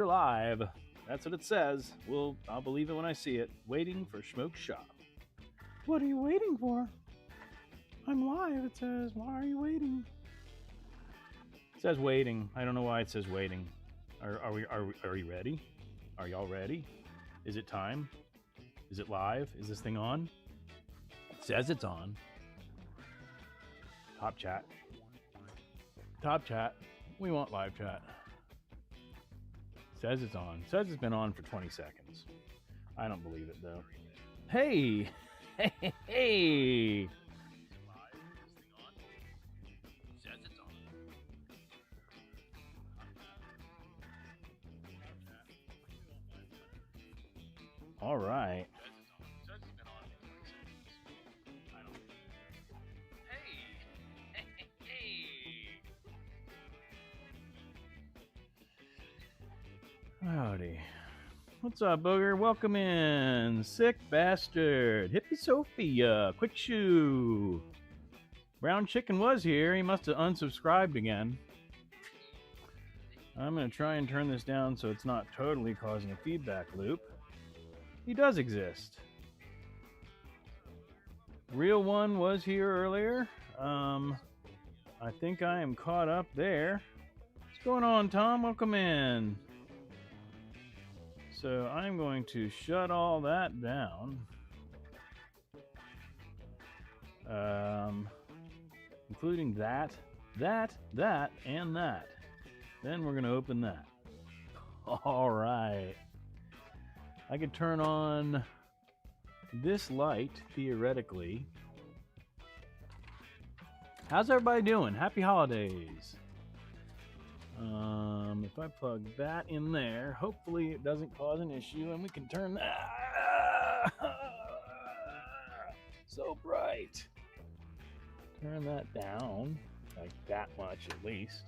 We're live. That's what it says. I'll believe it when I see it. Waiting for Schmoke Shop. What are you waiting for? I'm live, it says. Why are you waiting? It says waiting. I don't know why it says waiting. Are you ready? Are y'all ready? Is it time? Is it live? Is this thing on? It says it's on. Top chat. Top chat. We want live chat. Says it's on. Says it's been on for 20 seconds. I don't believe it though. Hey! Hey! Hey! All right. Howdy. What's up, Booger? Welcome in. Sick bastard. Hippie Sophia. Quick Shoe. Brown Chicken was here. He must have unsubscribed again. I'm going to try and turn this down so it's not totally causing a feedback loop. He does exist. Real One was here earlier. I think I am caught up there. What's going on, Tom? Welcome in. So I'm going to shut all that down. Including that, and that. Then we're going to open that. All right. I could turn on this light, theoretically. How's everybody doing? Happy holidays. If I plug that in there, hopefully it doesn't cause an issue and we can turn that. So bright. Turn that down, like that much at least.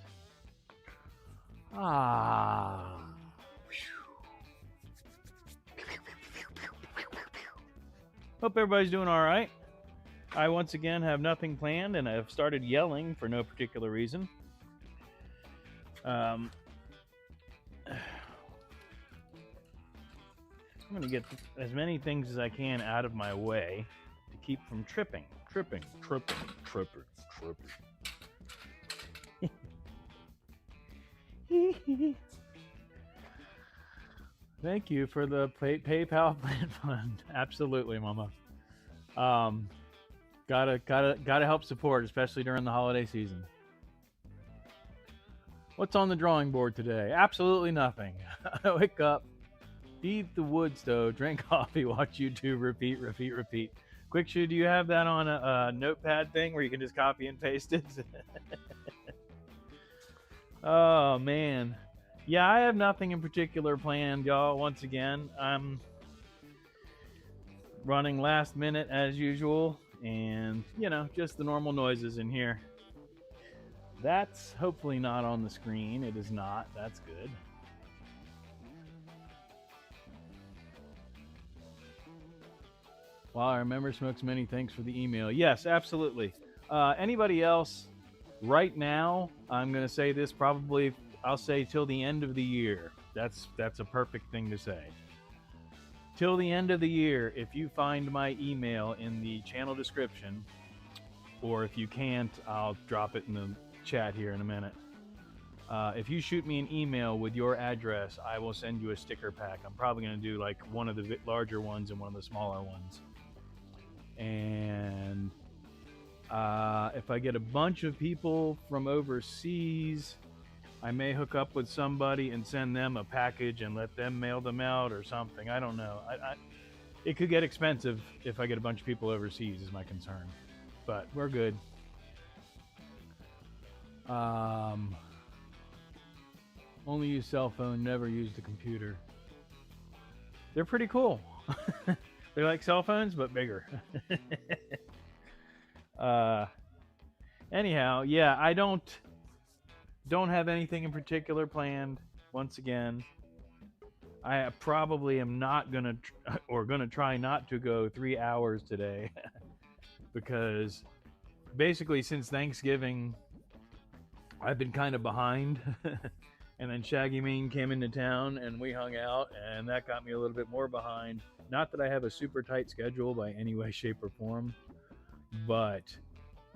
Hope everybody's doing all right. I once again have nothing planned and I've started yelling for no particular reason. I'm going to get as many things as I can out of my way to keep from tripping. Thank you for the PayPal plant fund. Absolutely, Mama. Gotta help support, especially during the holiday season. What's on the drawing board today? Absolutely nothing. Wake up, feed the wood stove, drink coffee, watch YouTube, repeat. Quick Shoe, do you have that on a notepad thing where you can just copy and paste it? Oh, man. Yeah, I have nothing in particular planned, y'all. Once again, I'm running last minute as usual. And, just the normal noises in here. That's hopefully not on the screen. It is not. That's good. Well, I remember Smokes many thanks for the email. Yes, absolutely. Anybody else right now, I'm going to say this probably, I'll say till the end of the year. That's a perfect thing to say. Till the end of the year, if you find my email in the channel description, or if you can't, I'll drop it in the chat here in a minute. If you shoot me an email with your address, I will send you a sticker pack. I'm probably going to do like one of the larger ones and one of the smaller ones. And if I get a bunch of people from overseas, I may hook up with somebody and send them a package and let them mail them out or something. I don't know. It could get expensive if I get a bunch of people overseas is my concern. But we're good. Only use cell phone, never use the computer. They're pretty cool. They're like cell phones, but bigger. Anyhow, yeah, I don't have anything in particular planned. Once again, I probably am not gonna try not to go 3 hours today because basically since Thanksgiving I've been kind of behind And then Shaggy Mean came into town and we hung out, and that got me a little bit more behind. Not that I have a super tight schedule by any way, shape, or form, but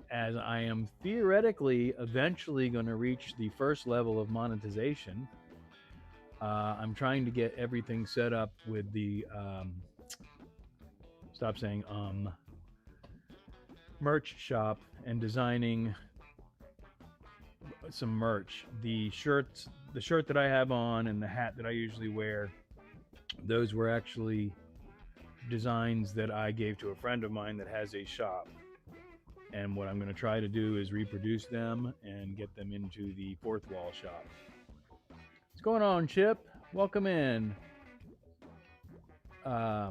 as I am theoretically eventually going to reach the first level of monetization, I'm trying to get everything set up with the stop saying merch shop and designing some merch. The shirt that I have on and the hat that I usually wear, those were actually designs that I gave to a friend of mine that has a shop. And what I'm going to try to do is reproduce them and get them into the fourth wall shop. What's going on, Chip? Welcome in. I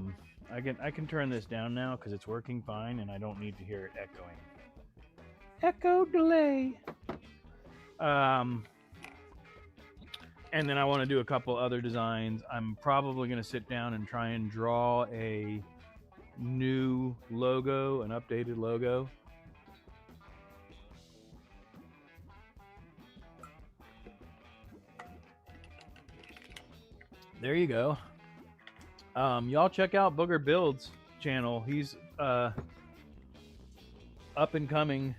can turn this down now because it's working fine and I don't need to hear it echoing. Echo delay. And then I want to do a couple other designs. I'm probably going to sit down and try and draw a new logo, an updated logo. There you go. Y'all check out Booger Build's channel. He's up and coming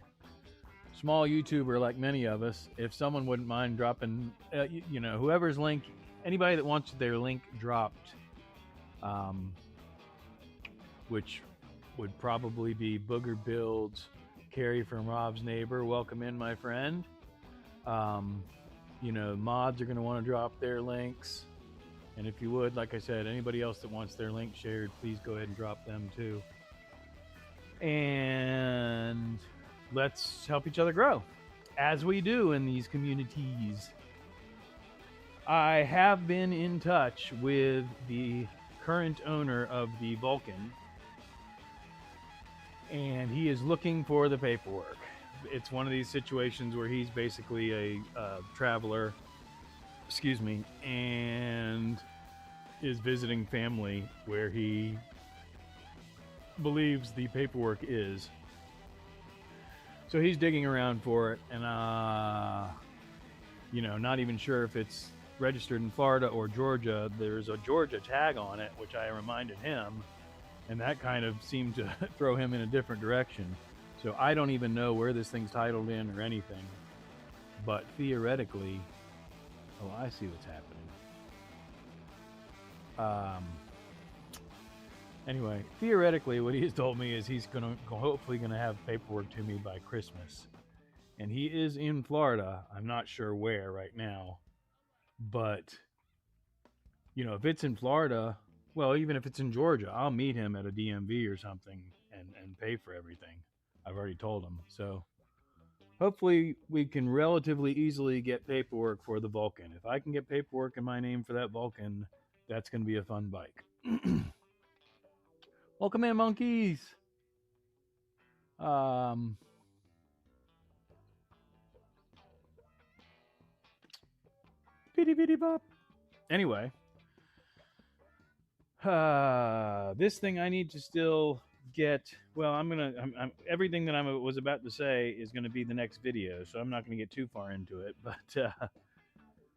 small YouTuber like many of us. If someone wouldn't mind dropping, whoever's link, anybody that wants their link dropped, which would probably be Booger Builds, Carrie from Rob's neighbor. Welcome in, my friend. Mods are going to want to drop their links. And if you would, like I said, anybody else that wants their link shared, please go ahead and drop them too. And let's help each other grow, as we do in these communities. I have been in touch with the current owner of the Vulcan, and he is looking for the paperwork. It's one of these situations where he's basically a traveler, and is visiting family where he believes the paperwork is. So he's digging around for it, and not even sure if it's registered in Florida or Georgia. There's a Georgia tag on it, which I reminded him, and that kind of seemed to throw him in a different direction. So I don't even know where this thing's titled in or anything, but theoretically, I see what's happening. Anyway, theoretically, what he has told me is he's hopefully gonna have paperwork to me by Christmas, and he is in Florida. I'm not sure where right now, but if it's in Florida, well, even if it's in Georgia, I'll meet him at a DMV or something and pay for everything. I've already told him. So hopefully we can relatively easily get paperwork for the Vulcan. If I can get paperwork in my name for that Vulcan, that's going to be a fun bike. Welcome in, monkeys. Bitty bitty bop. Anyway, this thing I need to still get. Well, I'm everything that I was about to say is going to be the next video, so I'm not going to get too far into it. But the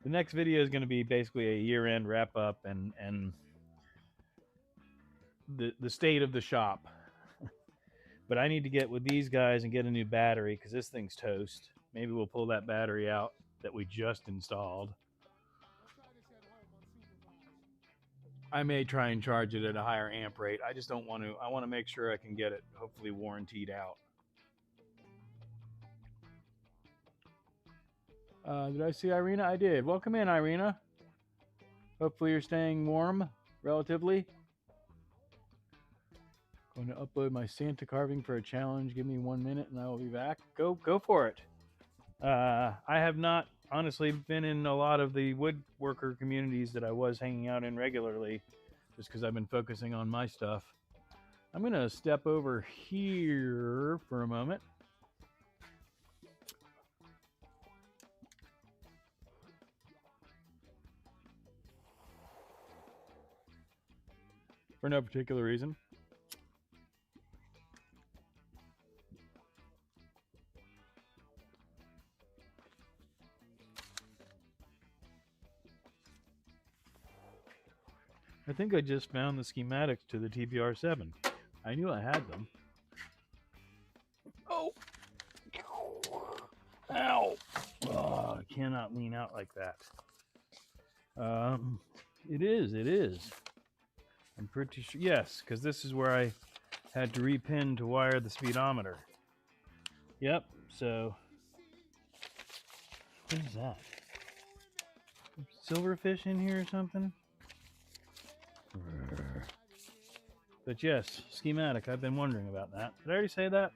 next video is going to be basically a year-end wrap-up and the state of the shop. But I need to get with these guys and get a new battery because this thing's toast. Maybe we'll pull that battery out that we just installed. I may try and charge it at a higher amp rate. I just don't want to. I want to make sure I can get it hopefully warrantied out. Did I see Irina? I did. Welcome in, Irina. Hopefully you're staying warm, relatively. Going to upload my Santa carving for a challenge. Give me 1 minute and I will be back. Go for it. I have not honestly been in a lot of the woodworker communities that I was hanging out in regularly, just because I've been focusing on my stuff. I'm going to step over here for a moment. For no particular reason. I think I just found the schematics to the TBR7. I knew I had them. Oh! Ow! Oh, I cannot lean out like that. It is. I'm pretty sure. Yes, because this is where I had to repin to wire the speedometer. Yep, so. What is that? Silverfish in here or something? But yes, schematic. I've been wondering about that. Did I already say that?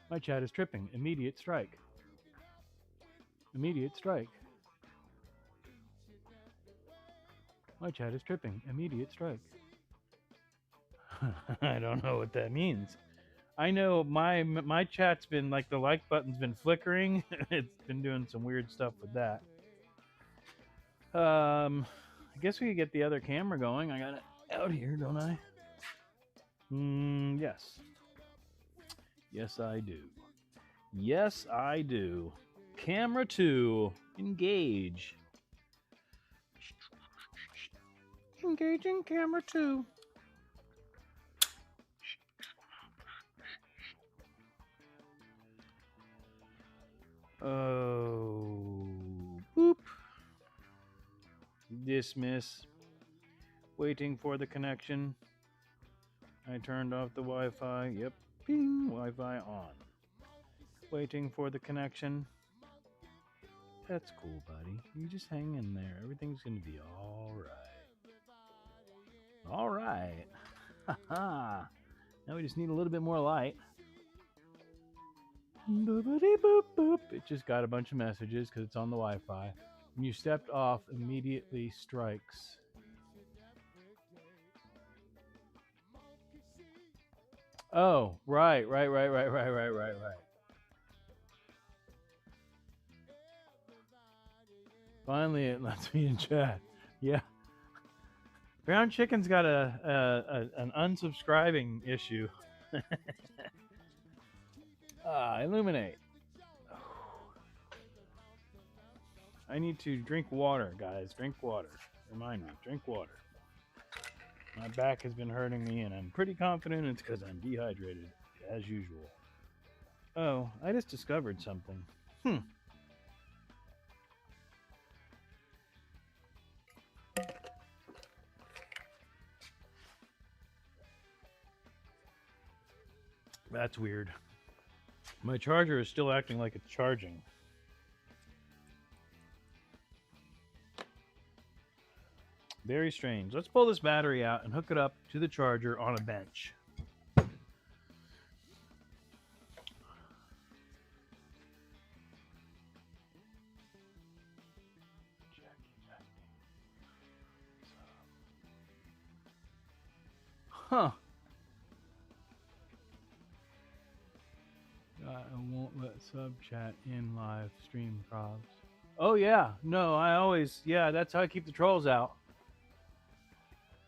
My chat is tripping. Immediate strike. Immediate strike. My chat is tripping. Immediate strike. I don't know what that means. I know my chat's been like the like button's been flickering. It's been doing some weird stuff with that. I guess we could get the other camera going. I got it out here, don't I? Yes. Yes, I do. Yes, I do. Camera 2, engage. Engaging camera 2. Oh, boop. Dismiss. Waiting for the connection. I turned off the Wi-Fi. Yep. Ping. Wi-Fi on. Waiting for the connection. That's cool, buddy. You just hang in there. Everything's gonna be all right. All right. Haha. Now we just need a little bit more light. Boopity boop boop. It just got a bunch of messages because it's on the Wi-Fi. When you stepped off, immediately strikes. Oh, right. Finally, it lets me in chat. Yeah. Brown Chicken's got an unsubscribing issue. Illuminate. I need to drink water, guys. Drink water. Remind me, drink water. My back has been hurting me, and I'm pretty confident it's because I'm dehydrated, as usual. Oh, I just discovered something. That's weird. My charger is still acting like it's charging. Very strange. Let's pull this battery out and hook it up to the charger on a bench. Huh. I won't let sub chat in live stream probs. Oh yeah, no, yeah, that's how I keep the trolls out.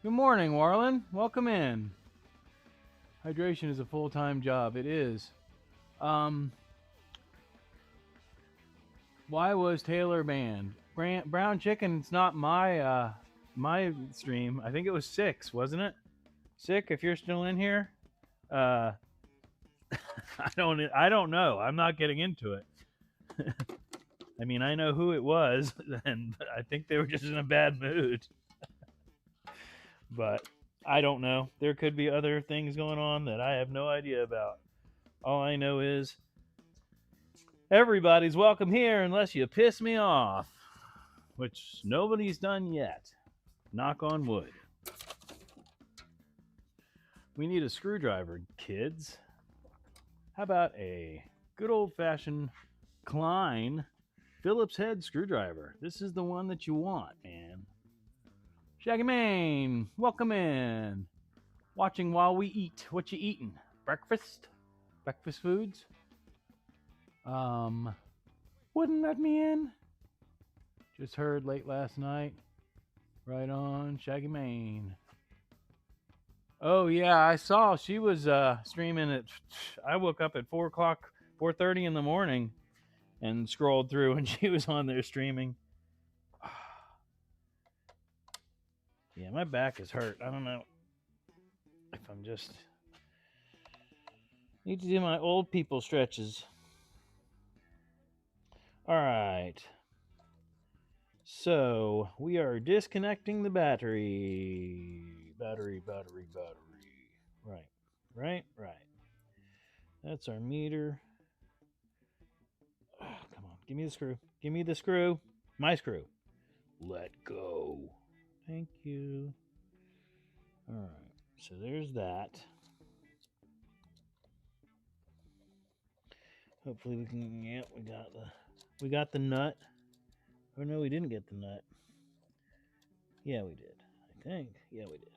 Good morning, Warlin. Welcome in. Hydration is a full-time job. It is. Why was Taylor banned? Brown Chicken's not my my stream. I think it was 6, wasn't it? Sick, if you're still in here. I don't know. I'm not getting into it. I mean, I know who it was, and I think they were just in a bad mood. But I don't know. There could be other things going on that I have no idea about. All I know is everybody's welcome here unless you piss me off, which nobody's done yet. Knock on wood. We need a screwdriver, kids. How about a good old-fashioned Klein Phillips head screwdriver? This is the one that you want, man. Shaggy Mane, welcome in. Watching while we eat. What you eating? Breakfast? Breakfast foods? Wouldn't let me in. Just heard late last night. Right on, Shaggy Mane. Oh yeah, I saw she was streaming at. I woke up at 4:30 in the morning, and scrolled through, and she was on there streaming. Oh, Yeah, my back is hurt. I don't know if I'm just need to do my old people stretches. All right. So we are disconnecting the battery. Battery. Right. That's our meter. Oh, come on. Give me the screw. My screw. Let go. Thank you. All right. So there's that. Hopefully we can. Yeah, we got the nut. Or no, we didn't get the nut. Yeah, we did. I think. Yeah, we did.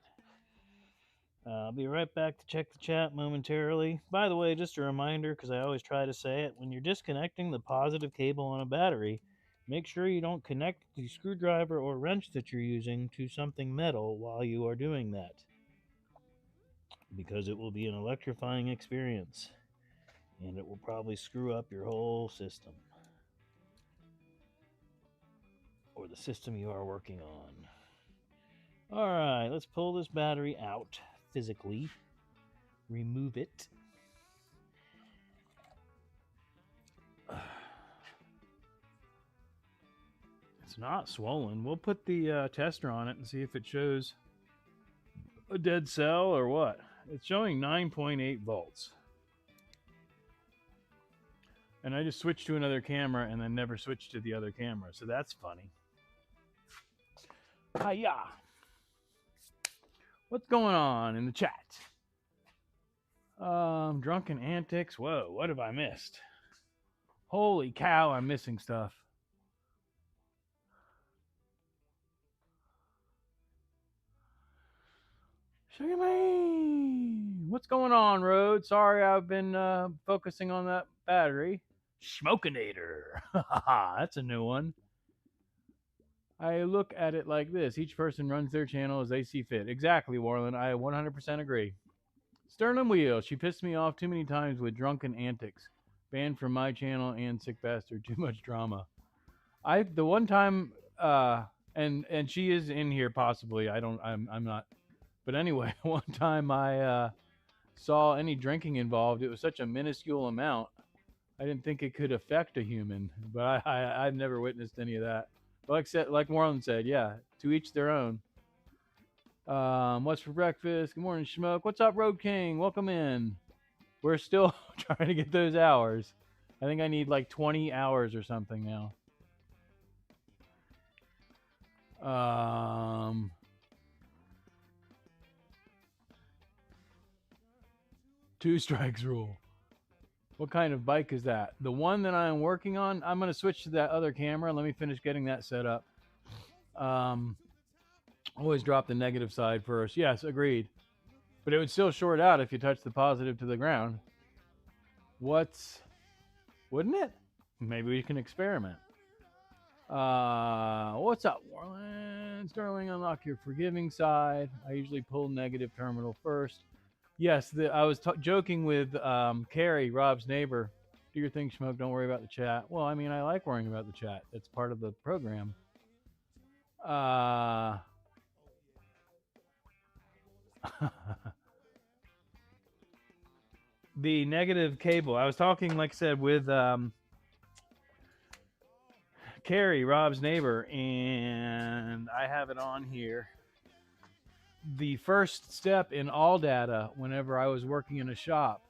I'll be right back to check the chat momentarily. By the way, just a reminder, because I always try to say it, when you're disconnecting the positive cable on a battery, make sure you don't connect the screwdriver or wrench that you're using to something metal while you are doing that, because it will be an electrifying experience, and it will probably screw up your whole system, or the system you are working on. All right, let's pull this battery out physically. Remove it. It's not swollen. We'll put the tester on it and see if it shows a dead cell or what. It's showing 9.8 volts. And I just switched to another camera and then never switched to the other camera. So that's funny. Hiya! What's going on in the chat? Drunken antics. Whoa, what have I missed? Holy cow, I'm missing stuff. Sugar Man! What's going on, Road? Sorry, I've been focusing on that battery. Schmokinator. That's a new one. I look at it like this. Each person runs their channel as they see fit. Exactly, Warland. I 100% agree. Sternum Wheel. She pissed me off too many times with drunken antics. Banned from my channel and Sick Bastard. Too much drama. The one time and she is in here possibly. I'm not. But anyway, one time I saw any drinking involved. It was such a minuscule amount. I didn't think it could affect a human. But I've never witnessed any of that. But like Moreland said, yeah, to each their own. What's for breakfast? Good morning, Schmoke. What's up, Road King? Welcome in. We're still trying to get those hours. I think I need like 20 hours or something now. Two strikes rule. What kind of bike is that? The one that I'm working on, I'm going to switch to that other camera. Let me finish getting that set up. Always drop the negative side first. Yes, agreed. But it would still short out if you touch the positive to the ground. Wouldn't it? Maybe we can experiment. What's up, Warland? Sterling, unlock your forgiving side. I usually pull negative terminal first. Yes, I was joking with Carrie, Rob's neighbor. Do your thing, Schmoke. Don't worry about the chat. Well, I mean, I like worrying about the chat. It's part of the program. The negative cable. I was talking, like I said, with Carrie, Rob's neighbor, and I have it on here. The first step in all data, whenever I was working in a shop,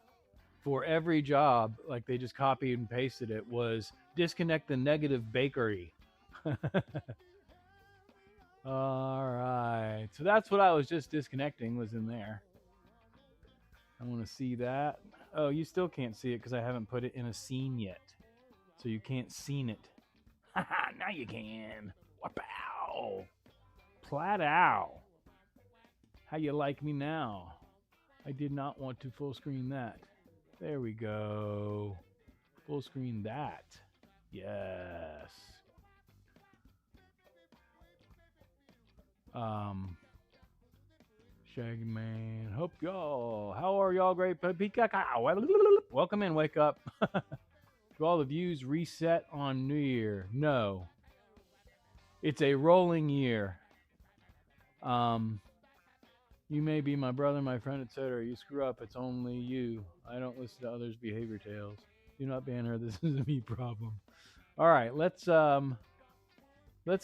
for every job, like they just copied and pasted it, was disconnect the negative bakery. All right. So that's what I was just disconnecting, was in there. I want to see that. Oh, you still can't see it because I haven't put it in a scene yet. So you can't scene it. Haha, now you can. Wow. Plat ow. How you like me now? I did not want to full screen that. There we go. Full screen that. Yes. Shaggy Man. Hope y'all. How are y'all? Great. Welcome in. Wake up. Do all the views reset on New Year? No. It's a rolling year. Um, you may be my brother, my friend, etc. You screw up, it's only you. I don't listen to others' behavior tales. Do not ban her. This is a me problem. All right, let's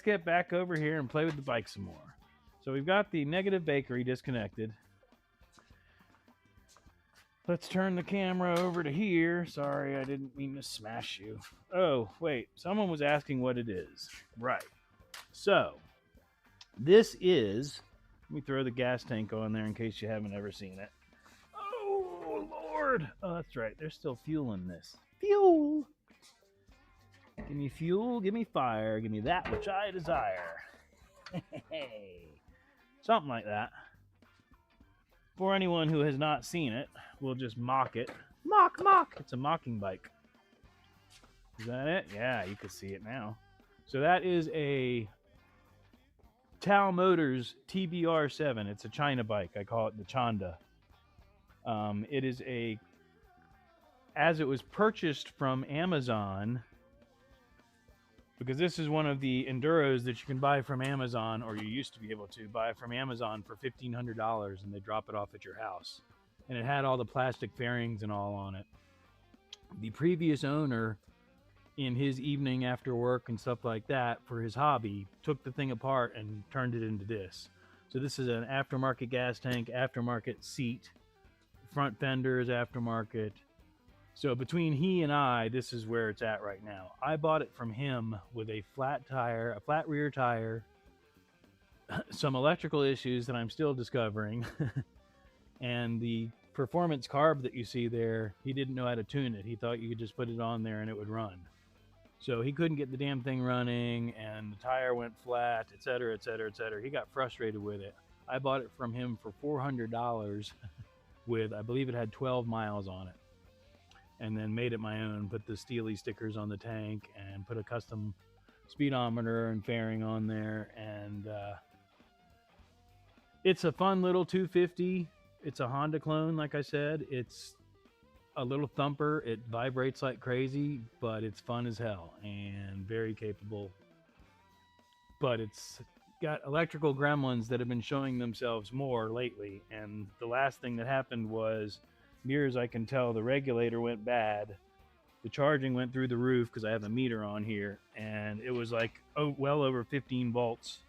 get back over here and play with the bike some more. So we've got the negative bakery disconnected. Let's turn the camera over to here. Sorry, I didn't mean to smash you. Oh, wait. Someone was asking what it is. Right. So, this is... Let me throw the gas tank on there in case you haven't ever seen it. Oh, Lord. Oh, that's right. There's still fuel in this. Fuel! Give me fuel, give me fire, give me that which I desire. Something like that. For anyone who has not seen it, we'll just mock it. Mock, mock! It's a mocking bike. Is that it? Yeah, you can see it now. So that is a Tao Motors TBR7. It's a China bike. I call it the Chanda. It is as it was purchased from Amazon, because this is one of the enduros that you can buy from Amazon, or you used to be able to buy from Amazon for $1,500, and they drop it off at your house. And it had all the plastic fairings and all on it. The previous owner, in his evening after work and stuff like that, for his hobby, took the thing apart and turned it into this. So this is an aftermarket gas tank, aftermarket seat, front fender is aftermarket. So between he and I, this is where it's at right now. I bought it from him with a flat tire, a flat rear tire, some electrical issues that I'm still discovering, and the performance carb that you see there, he didn't know how to tune it. He thought you could just put it on there and it would run. So he couldn't get the damn thing running, and the tire went flat, et cetera, et cetera, et cetera. He got frustrated with it. I bought it from him for $400 with, I believe it had 12 miles on it. And then made it my own, put the Steely stickers on the tank, and put a custom speedometer and fairing on there. And it's a fun little 250. It's a Honda clone, like I said. It's a little thumper. It vibrates like crazy, but it's fun as hell and very capable. But it's got electrical gremlins that have been showing themselves more lately. And the last thing that happened was, near as I can tell, the regulator went bad. The charging went through the roof because I have a meter on here, and it was like well over 15 volts.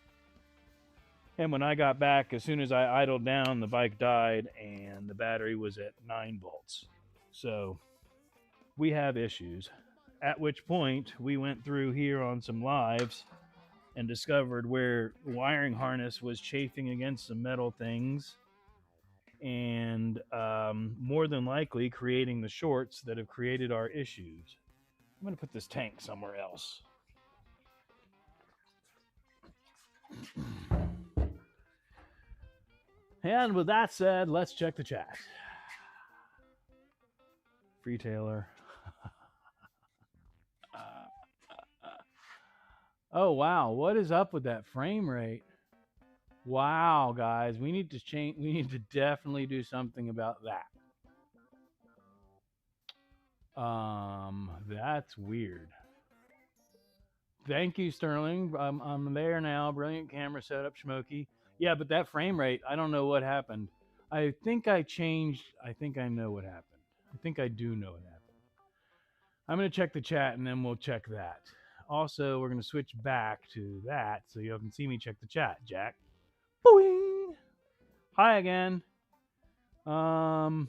And when I got back, as soon as I idled down, the bike died and the battery was at 9 volts. So we have issues. At which point we went through here on some lives and discovered where the wiring harness was chafing against some metal things, and more than likely creating the shorts that have created our issues. I'm going to put this tank somewhere else. And with that said, let's check the chat. Free Taylor. Oh, wow. What is up with that frame rate? Wow, guys, we need to change. We need to definitely do something about that. That's weird. Thank you, Sterling. I'm there now. Brilliant camera setup, Schmoke. Yeah, but that frame rate, I don't know what happened. I think I changed. I think I know what happened. I think I do know what happened. I'm going to check the chat and then we'll check that. Also, we're going to switch back to that so y'all can see me check the chat, Jack. Boing! Hi again. A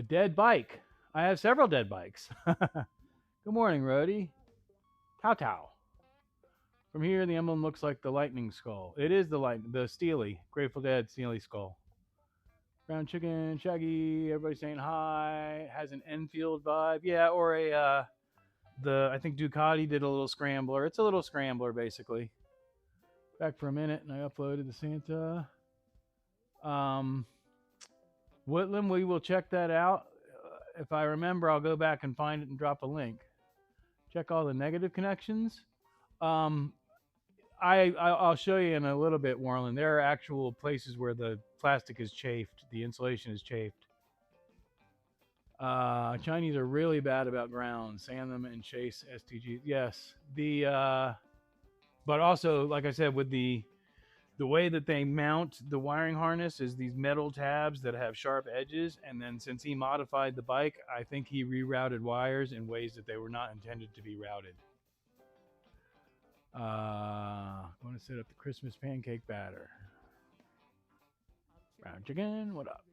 dead bike. I have several dead bikes. Good morning, Rhodey. Tao. From here, the emblem looks like the lightning skull. It is the Steely, Grateful Dead Steely skull. Brown chicken, Shaggy, everybody saying hi. Has an Enfield vibe. Yeah, or I think Ducati did a little scrambler. It's a little scrambler, basically. Back for a minute, and I uploaded the Santa. Whitlam, we will check that out. If I remember, I'll go back and find it and drop a link. Check all the negative connections. I'll show you in a little bit, Warren. There are actual places where the plastic is chafed, the insulation is chafed. Chinese are really bad about ground. Sand them and chase STGs. Yes, But also, like I said, with the way that they mount the wiring harness is these metal tabs that have sharp edges, and then since he modified the bike, I think he rerouted wires in ways that they were not intended to be routed. Going to set up the Christmas pancake batter. Brown chicken, what up?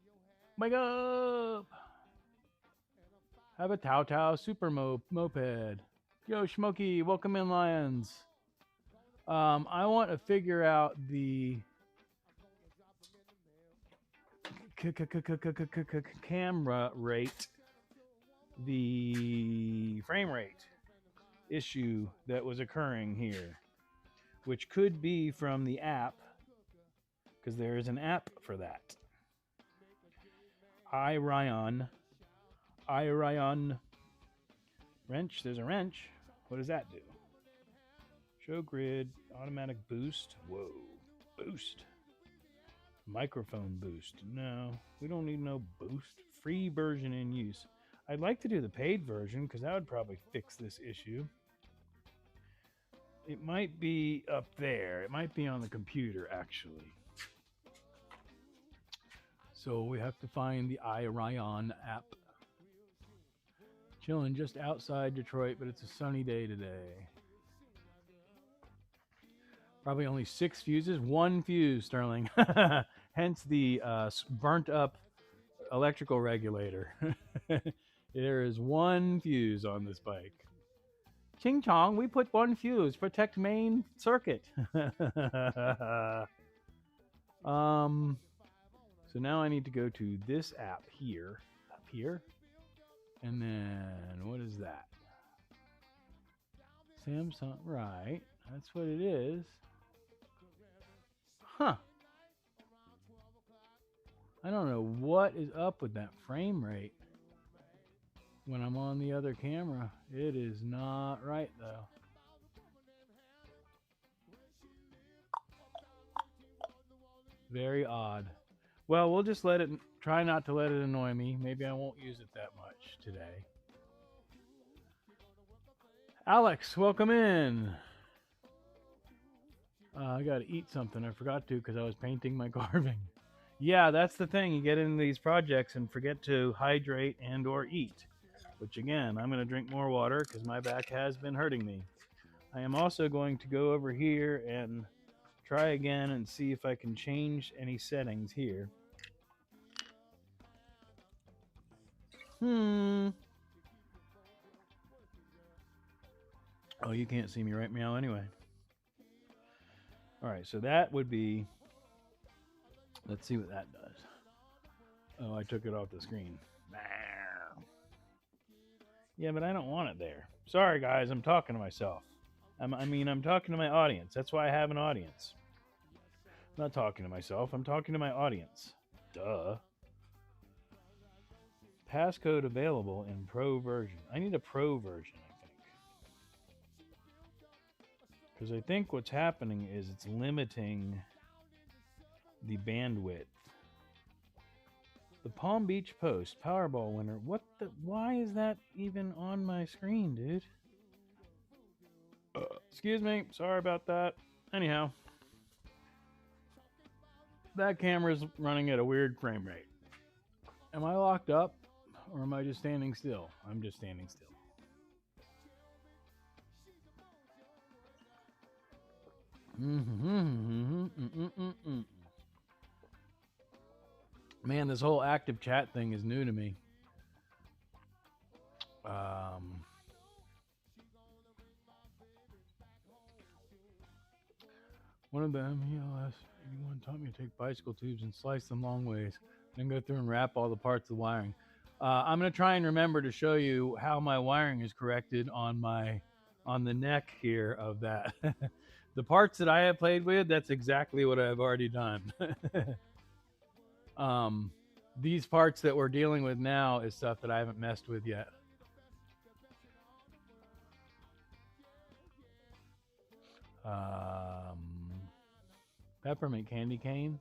Wake up! Have a Tao Tao super moped. Yo, Schmoke, welcome in, Lions. I want to figure out the camera rate, the frame rate issue that was occurring here, which could be from the app, because there is an app for that. iRyan wrench. There's a wrench. What does that do? Show grid, automatic boost. Whoa, boost. Microphone boost. No, we don't need no boost. Free version in use. I'd like to do the paid version because that would probably fix this issue. It might be up there. It might be on the computer, actually. So we have to find the iRyan app. Chilling just outside Detroit, but it's a sunny day today. Probably only 6 fuses. 1 fuse, Sterling. Hence the burnt up electrical regulator. There is 1 fuse on this bike. Ching chong, we put 1 fuse. Protect main circuit. So now I need to go to this app here. Up here. And then, what is that? Samsung, right. That's what it is. Huh. I don't know what is up with that frame rate when I'm on the other camera. It is not right, though. Very odd. Well, we'll just let it, try not to let it annoy me. Maybe I won't use it that much today. Alex, welcome in. I got to eat something. I forgot to because I was painting my carving. Yeah, that's the thing. You get into these projects and forget to hydrate and or eat. Which again, I'm going to drink more water because my back has been hurting me. I am also going to go over here and try again and see if I can change any settings here. Oh, you can't see me right meow anyway. All right, so that would be, let's see what that does. Oh, I took it off the screen. Yeah, but I don't want it there. Sorry, guys, I'm talking to myself. I'm talking to my audience. That's why I have an audience. I'm not talking to myself. I'm talking to my audience. Duh. Passcode available in Pro version. I need a Pro version, I think. Because I think what's happening is it's limiting the bandwidth. The Palm Beach Post Powerball winner. What the? Why is that even on my screen, dude? Excuse me. Sorry about that. Anyhow. That camera's running at a weird frame rate. Am I locked up? Or am I just standing still? I'm just standing still. Man, this whole active chat thing is new to me. One of them, ELS 81, taught me to take bicycle tubes and slice them long ways, then go through and wrap all the parts of the wiring. I'm going to try and remember to show you how my wiring is corrected on the neck here of that. The parts that I have played with, that's exactly what I've already done. These parts that we're dealing with now is stuff that I haven't messed with yet. Peppermint candy cane.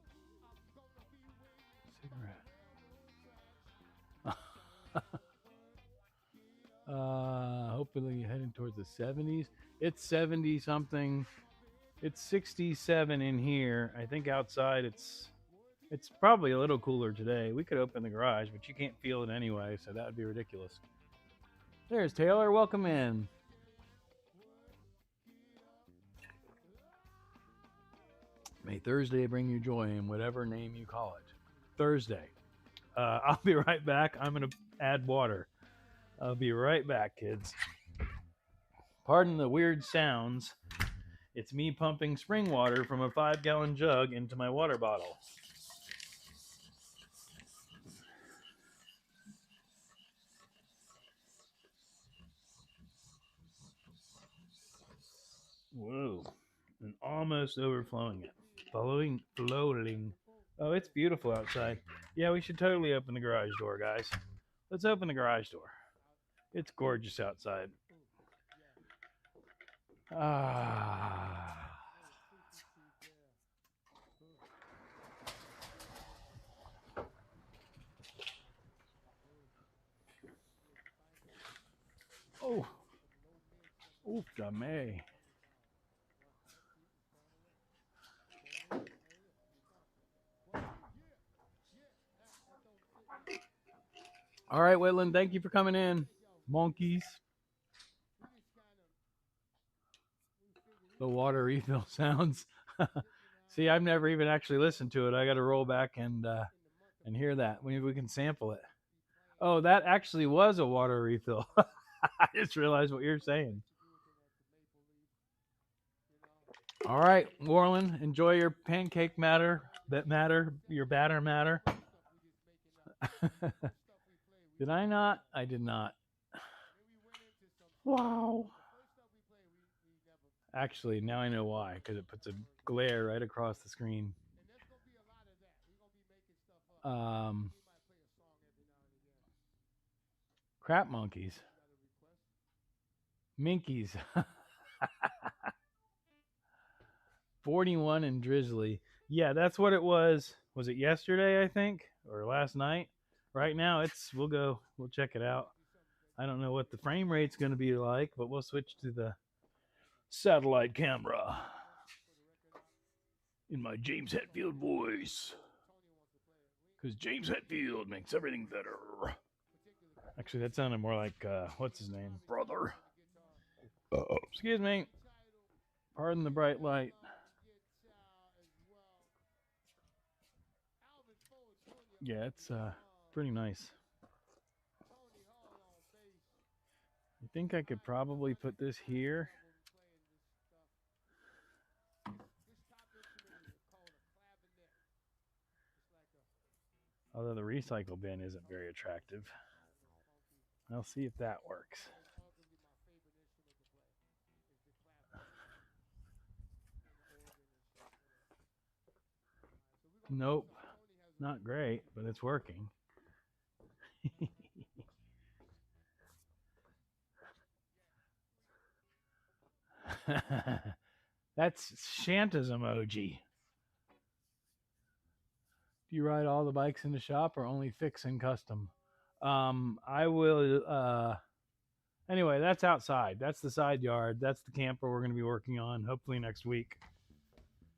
Cigarette. Hopefully heading towards the 70s. It's 70 something It's 67 in here. I think outside it's probably a little cooler today. We could open the garage, but you can't feel it anyway, so that would be ridiculous. There's Taylor. Welcome in. May Thursday bring you joy in whatever name you call it. Thursday. I'll be right back. I'm going to add water. I'll be right back, kids. Pardon the weird sounds. It's me pumping spring water from a 5-gallon jug into my water bottle. Whoa. And almost overflowing it. Floating. Oh, it's beautiful outside. Yeah, we should totally open the garage door, guys. Let's open the garage door. It's gorgeous outside. Ah. Oh. Ouf, jamais. All right, Whitland, thank you for coming in. Monkeys. The water refill sounds. See, I've never even actually listened to it. I got to roll back and hear that. Maybe we can sample it. Oh, that actually was a water refill. I just realized what you're saying. All right, Warren, enjoy your pancake your batter matter. Did I not? I did not. Wow. Actually, now I know why, because it puts a glare right across the screen. Crap monkeys. Minkies. 41 and drizzly. Yeah, that's what it was. Was it yesterday, I think? Or last night? Right now we'll check it out. I don't know what the frame rate's going to be like, but we'll switch to the satellite camera in my James Hetfield voice. Because James Hetfield makes everything better. Actually, that sounded more like, what's his name? Brother. Excuse me. Pardon the bright light. Yeah, it's pretty nice. I think I could probably put this here. Although the recycle bin isn't very attractive. I'll see if that works. Nope. Not great, but it's working. That's Shanta's emoji. Do you ride all the bikes in the shop or only fix and custom? I will. Anyway, that's outside. That's the side yard. That's the camper we're going to be working on hopefully next week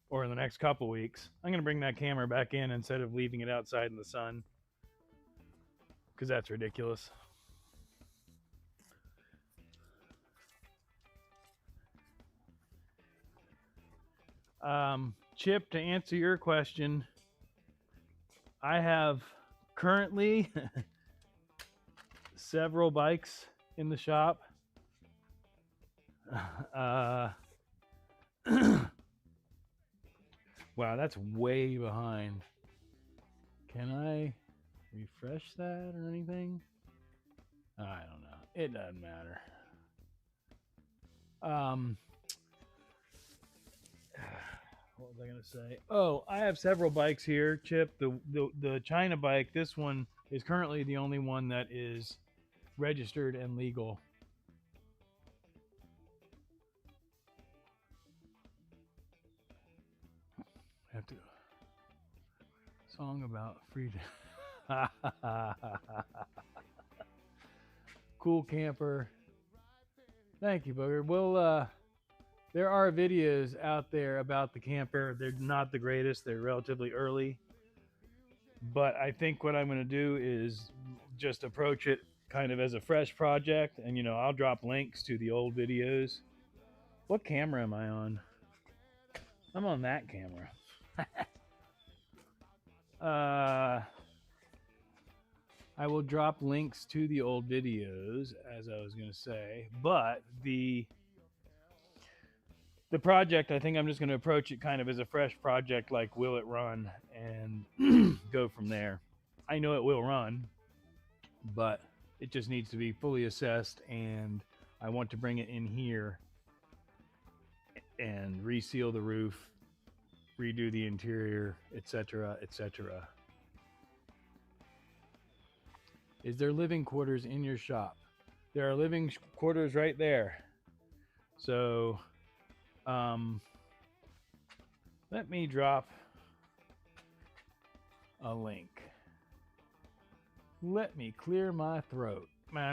or in the next couple weeks. I'm going to bring that camera back in instead of leaving it outside in the sun because that's ridiculous. Chip, to answer your question, I have currently several bikes in the shop. Wow, that's way behind. Can I refresh that or anything? I don't know. It doesn't matter. What was I going to say? Oh, I have several bikes here, Chip. The China bike, this one is currently the only one that is registered and legal. I have to. Song about freedom. Cool camper. Thank you, Booger. there are videos out there about the camper. They're not the greatest. They're relatively early. But I think what I'm going to do is just approach it kind of as a fresh project. And, you know, I'll drop links to the old videos. What camera am I on? I'm on that camera. I will drop links to the old videos, as I was going to say. But the project, I think I'm just going to approach it kind of as a fresh project, like will it run, and go from there. I know it will run, but it just needs to be fully assessed, and I want to bring it in here and reseal the roof, redo the interior, etc., etc. Is there living quarters in your shop? There are living quarters right there. So let me drop a link. Let me clear my throat. How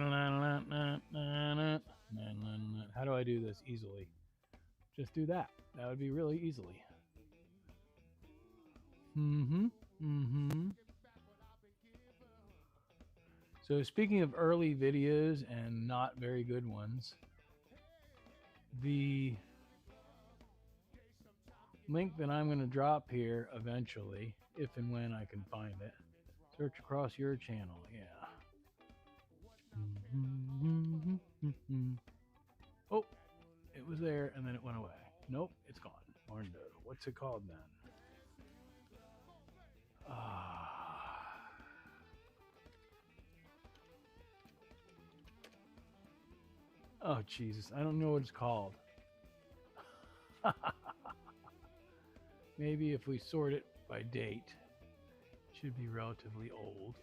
do I do this easily? Just do that. That would be really easily. So speaking of early videos and not very good ones, the link that I'm going to drop here eventually, if and when I can find it, search across your channel, yeah. Oh, it was there and then it went away. Nope, it's gone. Or no, what's it called then? Oh, Jesus, I don't know what it's called. Maybe if we sort it by date, it should be relatively old.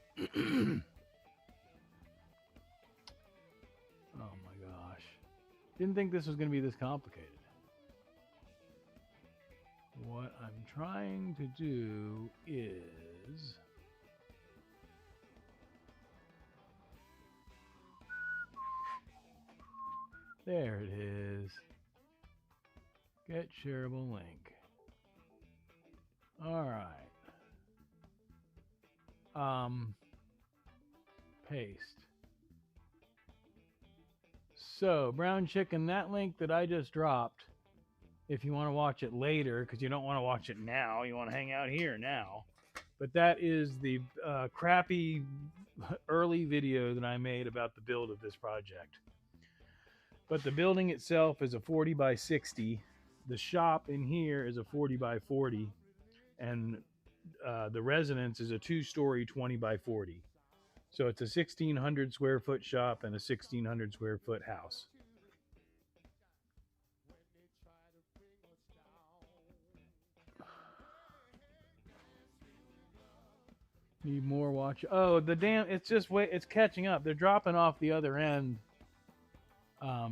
Oh my gosh. Didn't think this was going to be this complicated. What I'm trying to do is... There it is. Get shareable link. All right. Paste. So, brown chicken, that link that I just dropped, if you want to watch it later, because you don't want to watch it now, you want to hang out here now. But that is the crappy early video that I made about the build of this project. But the building itself is a 40 by 60. The shop in here is a 40 by 40. And the residence is a 2-story 20 by 40. So it's a 1,600 square foot shop and a 1,600 square foot house. Need more watch. Oh, the damn, it's just wait, it's catching up. They're dropping off the other end.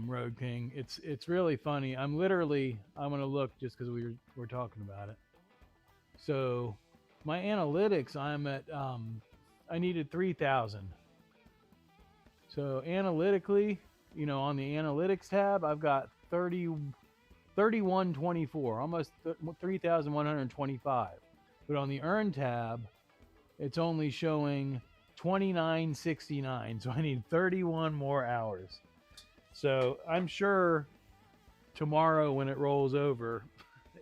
Road King. It's really funny. I'm gonna look just because we're talking about it. So my analytics, I'm at I needed 3,000. So analytically, you know, on the analytics tab, I've got 3124, almost 3,125. But on the earn tab, it's only showing 2969. So I need 31 more hours. So I'm sure tomorrow when it rolls over,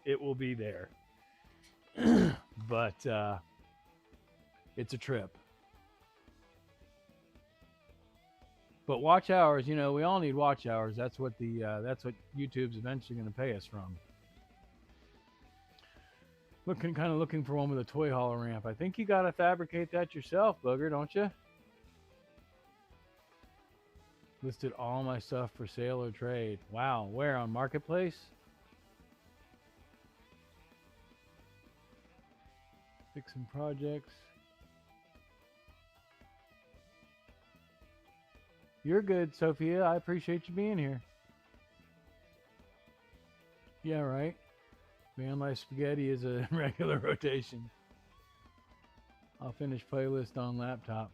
it will be there. But it's a trip. But watch hours, you know, we all need watch hours. That's what that's what YouTube's eventually going to pay us from. Kind of looking for one with a toy hauler ramp. I think you got to fabricate that yourself, Booger, don't you? Listed all my stuff for sale or trade. Wow, where, on Marketplace? Fixing projects. You're good, Sophia. I appreciate you being here. Yeah, right. Van Life Spaghetti is a regular rotation. I'll finish playlist on laptop.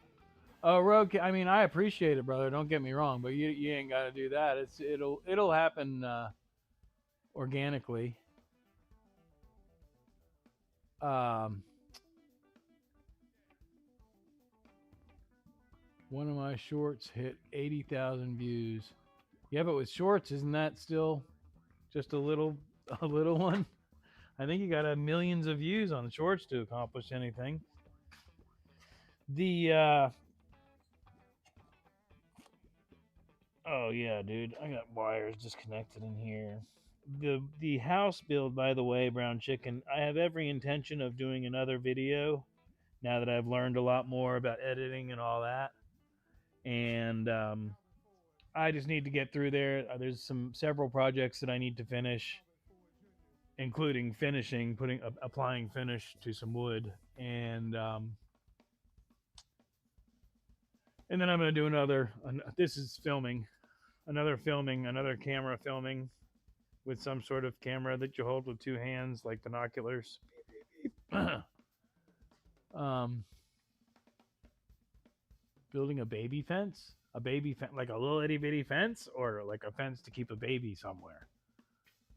Oh, Rogue, I mean, I appreciate it, brother. Don't get me wrong, but you ain't got to do that. It'll happen organically. One of my shorts hit 80,000 views. Yeah, but with shorts, isn't that still just a little one? I think you got to have millions of views on shorts to accomplish anything. Oh yeah, dude, I got wires disconnected in here. The house build, by the way, Brown Chicken, I have every intention of doing another video now that I've learned a lot more about editing and all that. And I just need to get through there. There's several projects that I need to finish, including applying finish to some wood, and then I'm going to do another. This is filming, another camera filming with some sort of camera that you hold with two hands, like binoculars. Building a baby fence, like a little itty bitty fence, or like a fence to keep a baby somewhere.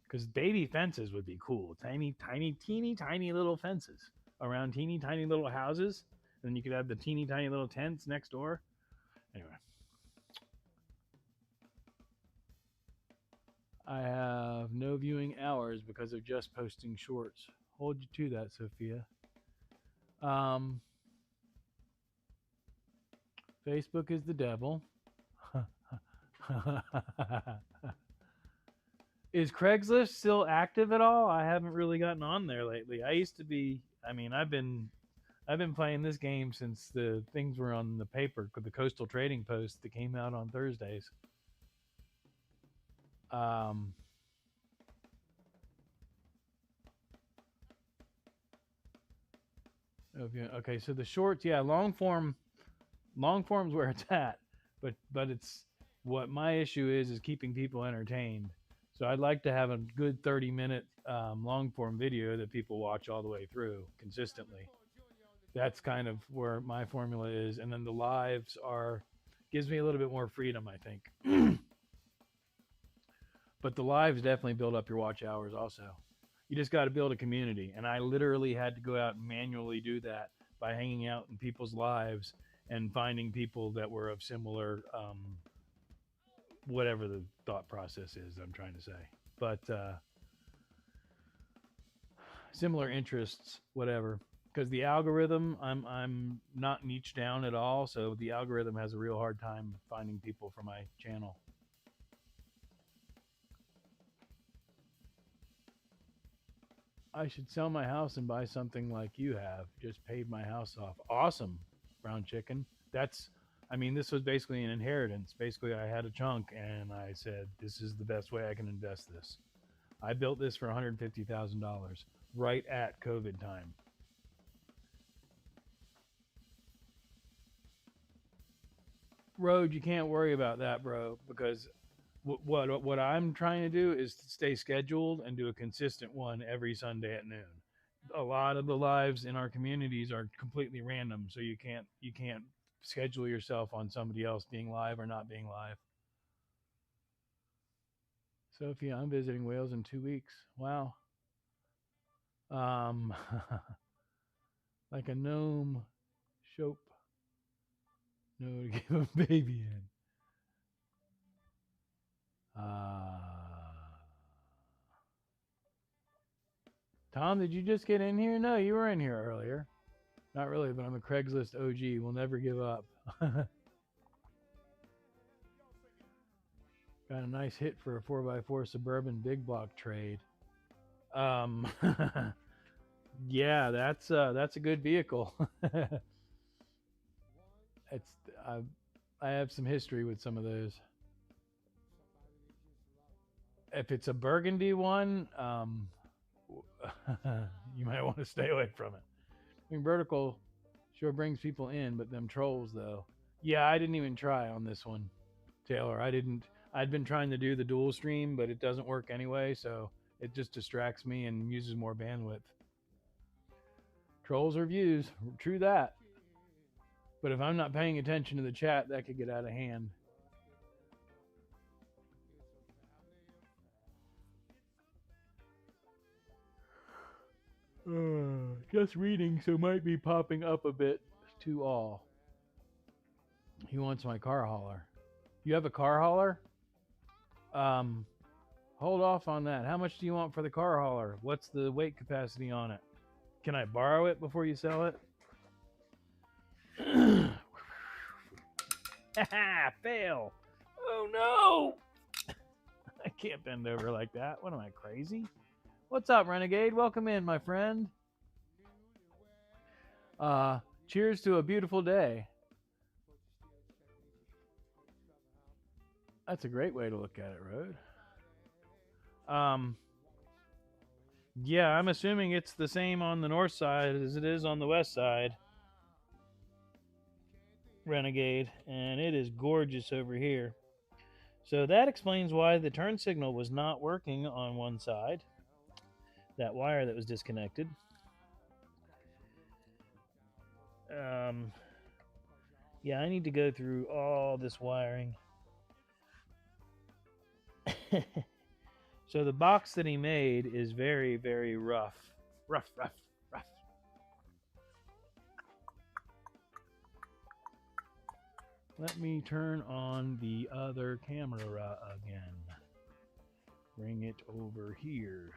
Because baby fences would be cool. Tiny, teeny, tiny little fences around teeny, tiny little houses. And then you could have the teeny, tiny little tents next door. Anyway. I have no viewing hours because of just posting shorts. Hold you to that, Sophia. Facebook is the devil. Is Craigslist still active at all? I haven't really gotten on there lately. I used to be. I mean, I've been playing this game since the things were on the paper, the Coastal Trading Post that came out on Thursdays. Okay, so the shorts, yeah, long form's where it's at, but it's what my issue is keeping people entertained. So I'd like to have a good 30-minute long form video that people watch all the way through consistently. That's kind of where my formula is, and then the lives gives me a little bit more freedom, I think. But the lives definitely build up your watch hours also. You just got to build a community, and I literally had to go out and manually do that by hanging out in people's lives and finding people that were of similar whatever the thought process is I'm trying to say, but similar interests, whatever. Because the algorithm, I'm not niche down at all, so the algorithm has a real hard time finding people for my channel. I should sell my house and buy something like you have. Just paid my house off. Awesome, Brown Chicken. This was basically an inheritance. Basically, I had a chunk, and I said, this is the best way I can invest this. I built this for $150,000 right at COVID time. Road, you can't worry about that, bro, because what I'm trying to do is to stay scheduled and do a consistent one every Sunday at noon. A lot of the lives in our communities are completely random, so you can't schedule yourself on somebody else being live or not being live. Sophia, I'm visiting Wales in 2 weeks. Wow. Like a gnome shope. No to give a baby in. Tom, did you just get in here? No, you were in here earlier. Not really, but I'm a Craigslist OG. We'll never give up. Got a nice hit for a 4x4 Suburban big block trade. Yeah, that's a good vehicle. I have some history with some of those. If it's a burgundy one, you might want to stay away from it. I mean, vertical sure brings people in, but them trolls though. Yeah, I didn't even try on this one, Taylor. I'd been trying to do the dual stream, but it doesn't work anyway, so it just distracts me and uses more bandwidth. Trolls or views, true that. But if I'm not paying attention to the chat, that could get out of hand. Just reading, so might be popping up a bit to all. He wants my car hauler. You have a car hauler? Hold off on that. How much do you want for the car hauler? What's the weight capacity on it? Can I borrow it before you sell it? Haha, fail. Oh no. I can't bend over like that. What am I, crazy? What's up, Renegade? Welcome in, my friend. Cheers to a beautiful day. That's a great way to look at it, Road. Yeah, I'm assuming it's the same on the north side as it is on the west side. Renegade, and it is gorgeous over here. So that explains why the turn signal was not working on one side. That wire that was disconnected. Yeah, I need to go through all this wiring. So the box that he made is very, very rough. Rough. Let me turn on the other camera again. Bring it over here.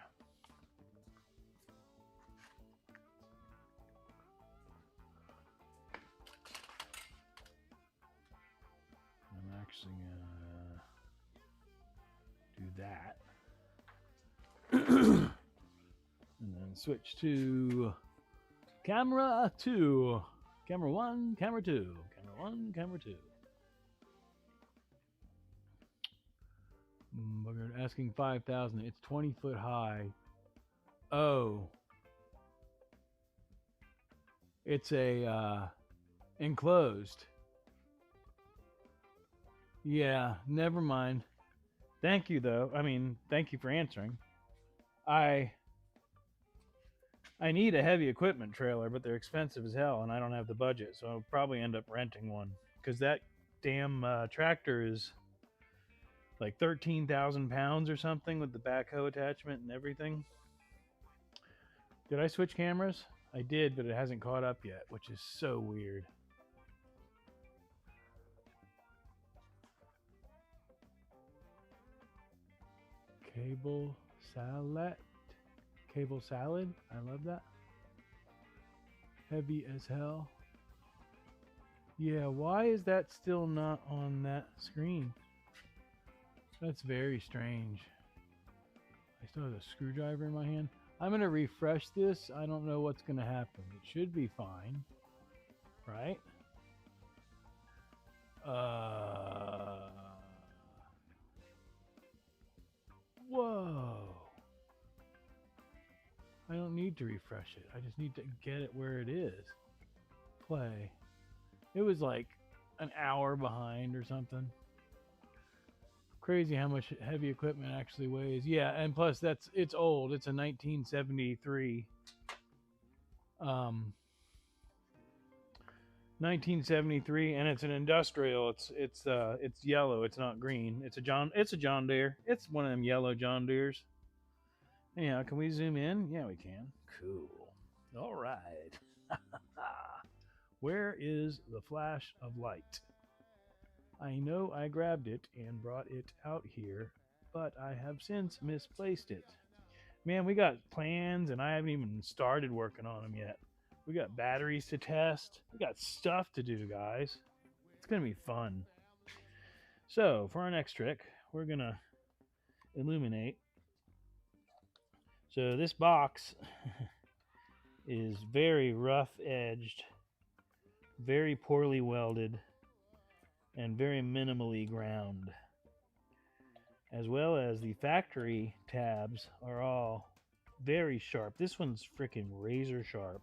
I'm actually gonna do that. And then switch to camera 2. Camera 1, camera 2. Camera 1, camera 2. We're asking 5,000. It's 20 foot high. Oh. It's a enclosed. Yeah, never mind. Thank you though. I mean, thank you for answering. I need a heavy equipment trailer, but they're expensive as hell, and I don't have the budget, so I'll probably end up renting one. Because that damn tractor is like 13,000 pounds or something with the backhoe attachment and everything. Did I switch cameras? I did, but it hasn't caught up yet, which is so weird. Cable salad. Cable salad. I love that. Heavy as hell. Yeah, why is that still not on that screen? That's very strange. I still have a screwdriver in my hand. I'm going to refresh this. I don't know what's going to happen. It should be fine. Right? Whoa. I don't need to refresh it. I just need to get it where it is. Play. It was like an hour behind or something. Crazy how much heavy equipment actually weighs. Yeah, and plus it's old. It's a 1973. 1973, and it's an industrial. It's yellow. It's not green. It's a John Deere. It's one of them yellow John Deeres. Anyhow, can we zoom in? Yeah, we can. Cool. All right. Where is the flash of light? I know I grabbed it and brought it out here, but I have since misplaced it. Man, we got plans, and I haven't even started working on them yet. We got batteries to test. We got stuff to do, guys. It's going to be fun. So, for our next trick, we're going to illuminate. So, this box is very rough-edged, very poorly welded, and very minimally ground. As well as the factory tabs are all very sharp. This one's freaking razor sharp.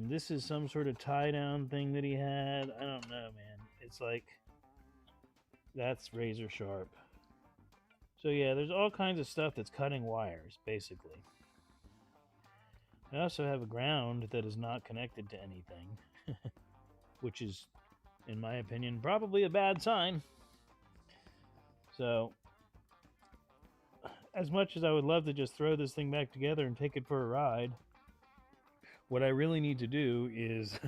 This is some sort of tie-down thing that he had. I don't know, man. It's like, that's razor sharp. So yeah, there's all kinds of stuff that's cutting wires, basically. I also have a ground that is not connected to anything, which is, in my opinion, probably a bad sign. So, as much as I would love to just throw this thing back together and take it for a ride, what I really need to do is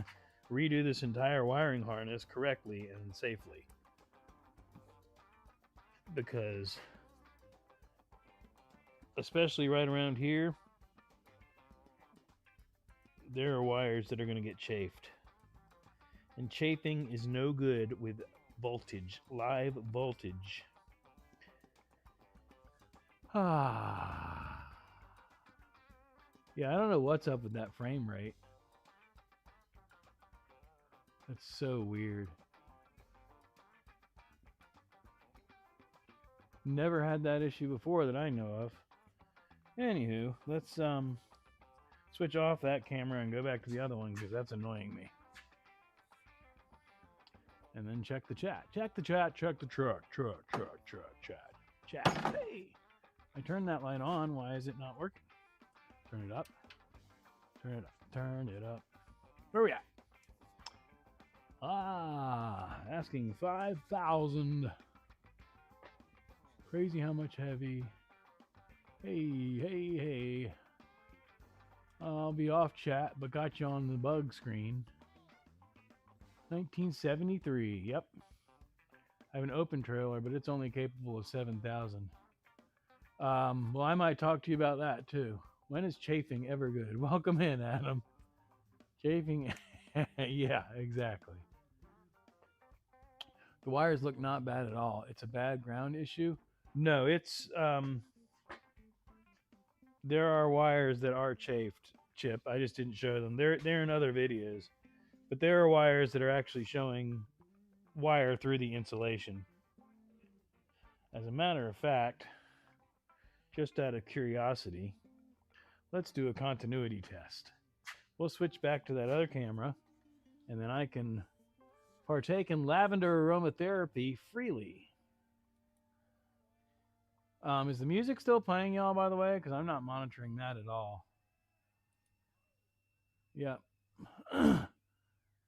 redo this entire wiring harness correctly and safely. Because, especially right around here, there are wires that are going to get chafed. And chafing is no good with voltage, live voltage. Ah. Yeah, I don't know what's up with that frame rate. That's so weird. Never had that issue before that I know of. Anywho, let's switch off that camera and go back to the other one because that's annoying me. And then check the chat. Check the chat, check the truck, chat. Hey! I turned that light on. Why is it not working? Turn it up. Turn it up. Turn it up. Where are we at? Asking 5,000. Crazy how much heavy. Hey. I'll be off chat, but got you on the bug screen. 1973. Yep. I have an open trailer, but it's only capable of 7,000. Well, I might talk to you about that too. When is chafing ever good? Welcome in, Adam. Chafing. Yeah, exactly. The wires look not bad at all. It's a bad ground issue. No, it's there are wires that are chafed, Chip. I just didn't show them. They're in other videos. But there are wires that are actually showing wire through the insulation. As a matter of fact, just out of curiosity, let's do a continuity test. We'll switch back to that other camera, and then I can partake in lavender aromatherapy freely. Is the music still playing, y'all, by the way? Because I'm not monitoring that at all. Yeah.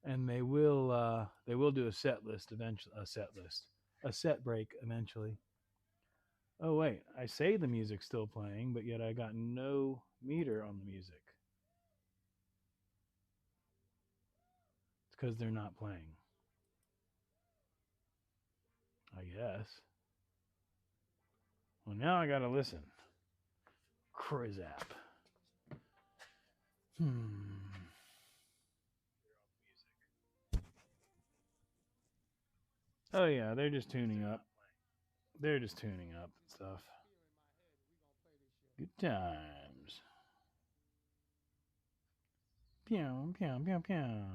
And they will do a set list eventually. A set break eventually. Oh wait, I say the music's still playing, but yet I got no meter on the music. It's because they're not playing, I guess. Well, now I gotta listen. Crizap. Oh yeah, they're just tuning up. They're just tuning up and stuff. Good times. Pew, pew, pew, pew.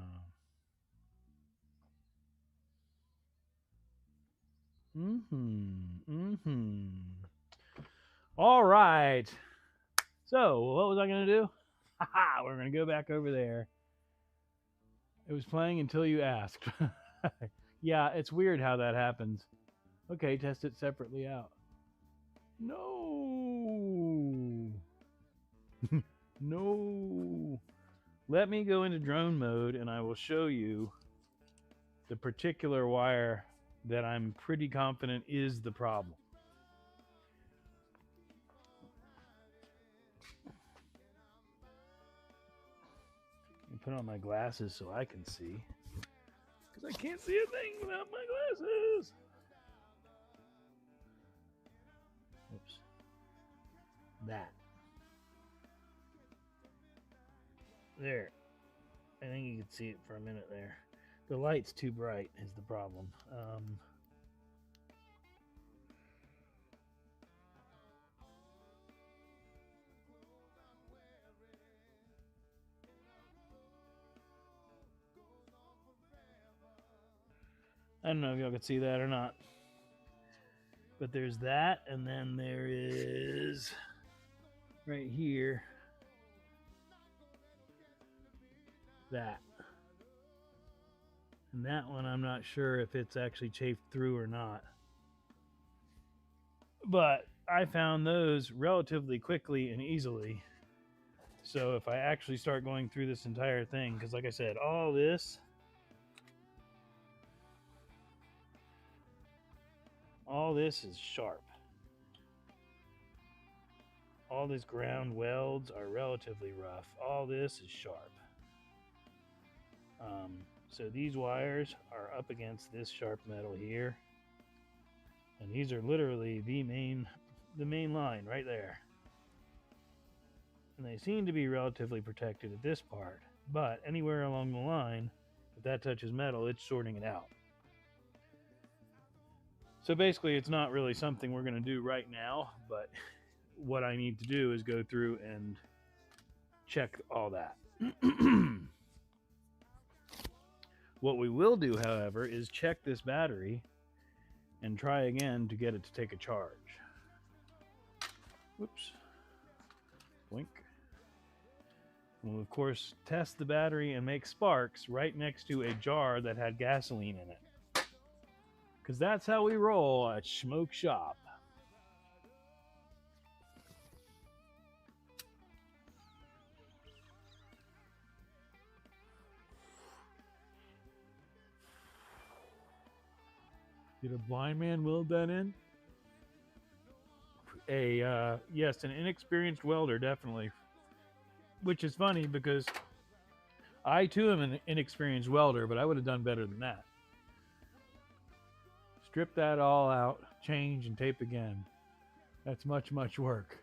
All right. So, what was I going to do? Haha, we're going to go back over there. It was playing until you asked. Yeah, it's weird how that happens. Okay, test it separately out. No. No. Let me go into drone mode and I will show you the particular wire that I'm pretty confident is the problem. Put on my glasses so I can see, because I can't see a thing without my glasses. Oops. That. There. I think you can see it for a minute there. The light's too bright is the problem. I don't know if y'all can see that or not. But there's that, and then there is right here that. And that one I'm not sure if it's actually chafed through or not. But I found those relatively quickly and easily. So if I actually start going through this entire thing, because like I said, all this is sharp. all this ground welds are relatively rough. All this is sharp. So these wires are up against this sharp metal here, and these are literally the main line right there. And they seem to be relatively protected at this part, but anywhere along the line, if that touches metal, it's sorting it out. So basically, it's not really something we're going to do right now, but what I need to do is go through and check all that. What we will do, however, is check this battery and try again to get it to take a charge. Whoops. Blink. We'll, of course, test the battery and make sparks right next to a jar that had gasoline in it. Because that's how we roll at Schmoke Shop. Did a blind man weld that in? Yes, an inexperienced welder, definitely. Which is funny because I too am an inexperienced welder, but I would have done better than that. Strip that all out, change, and tape again. That's much, much work.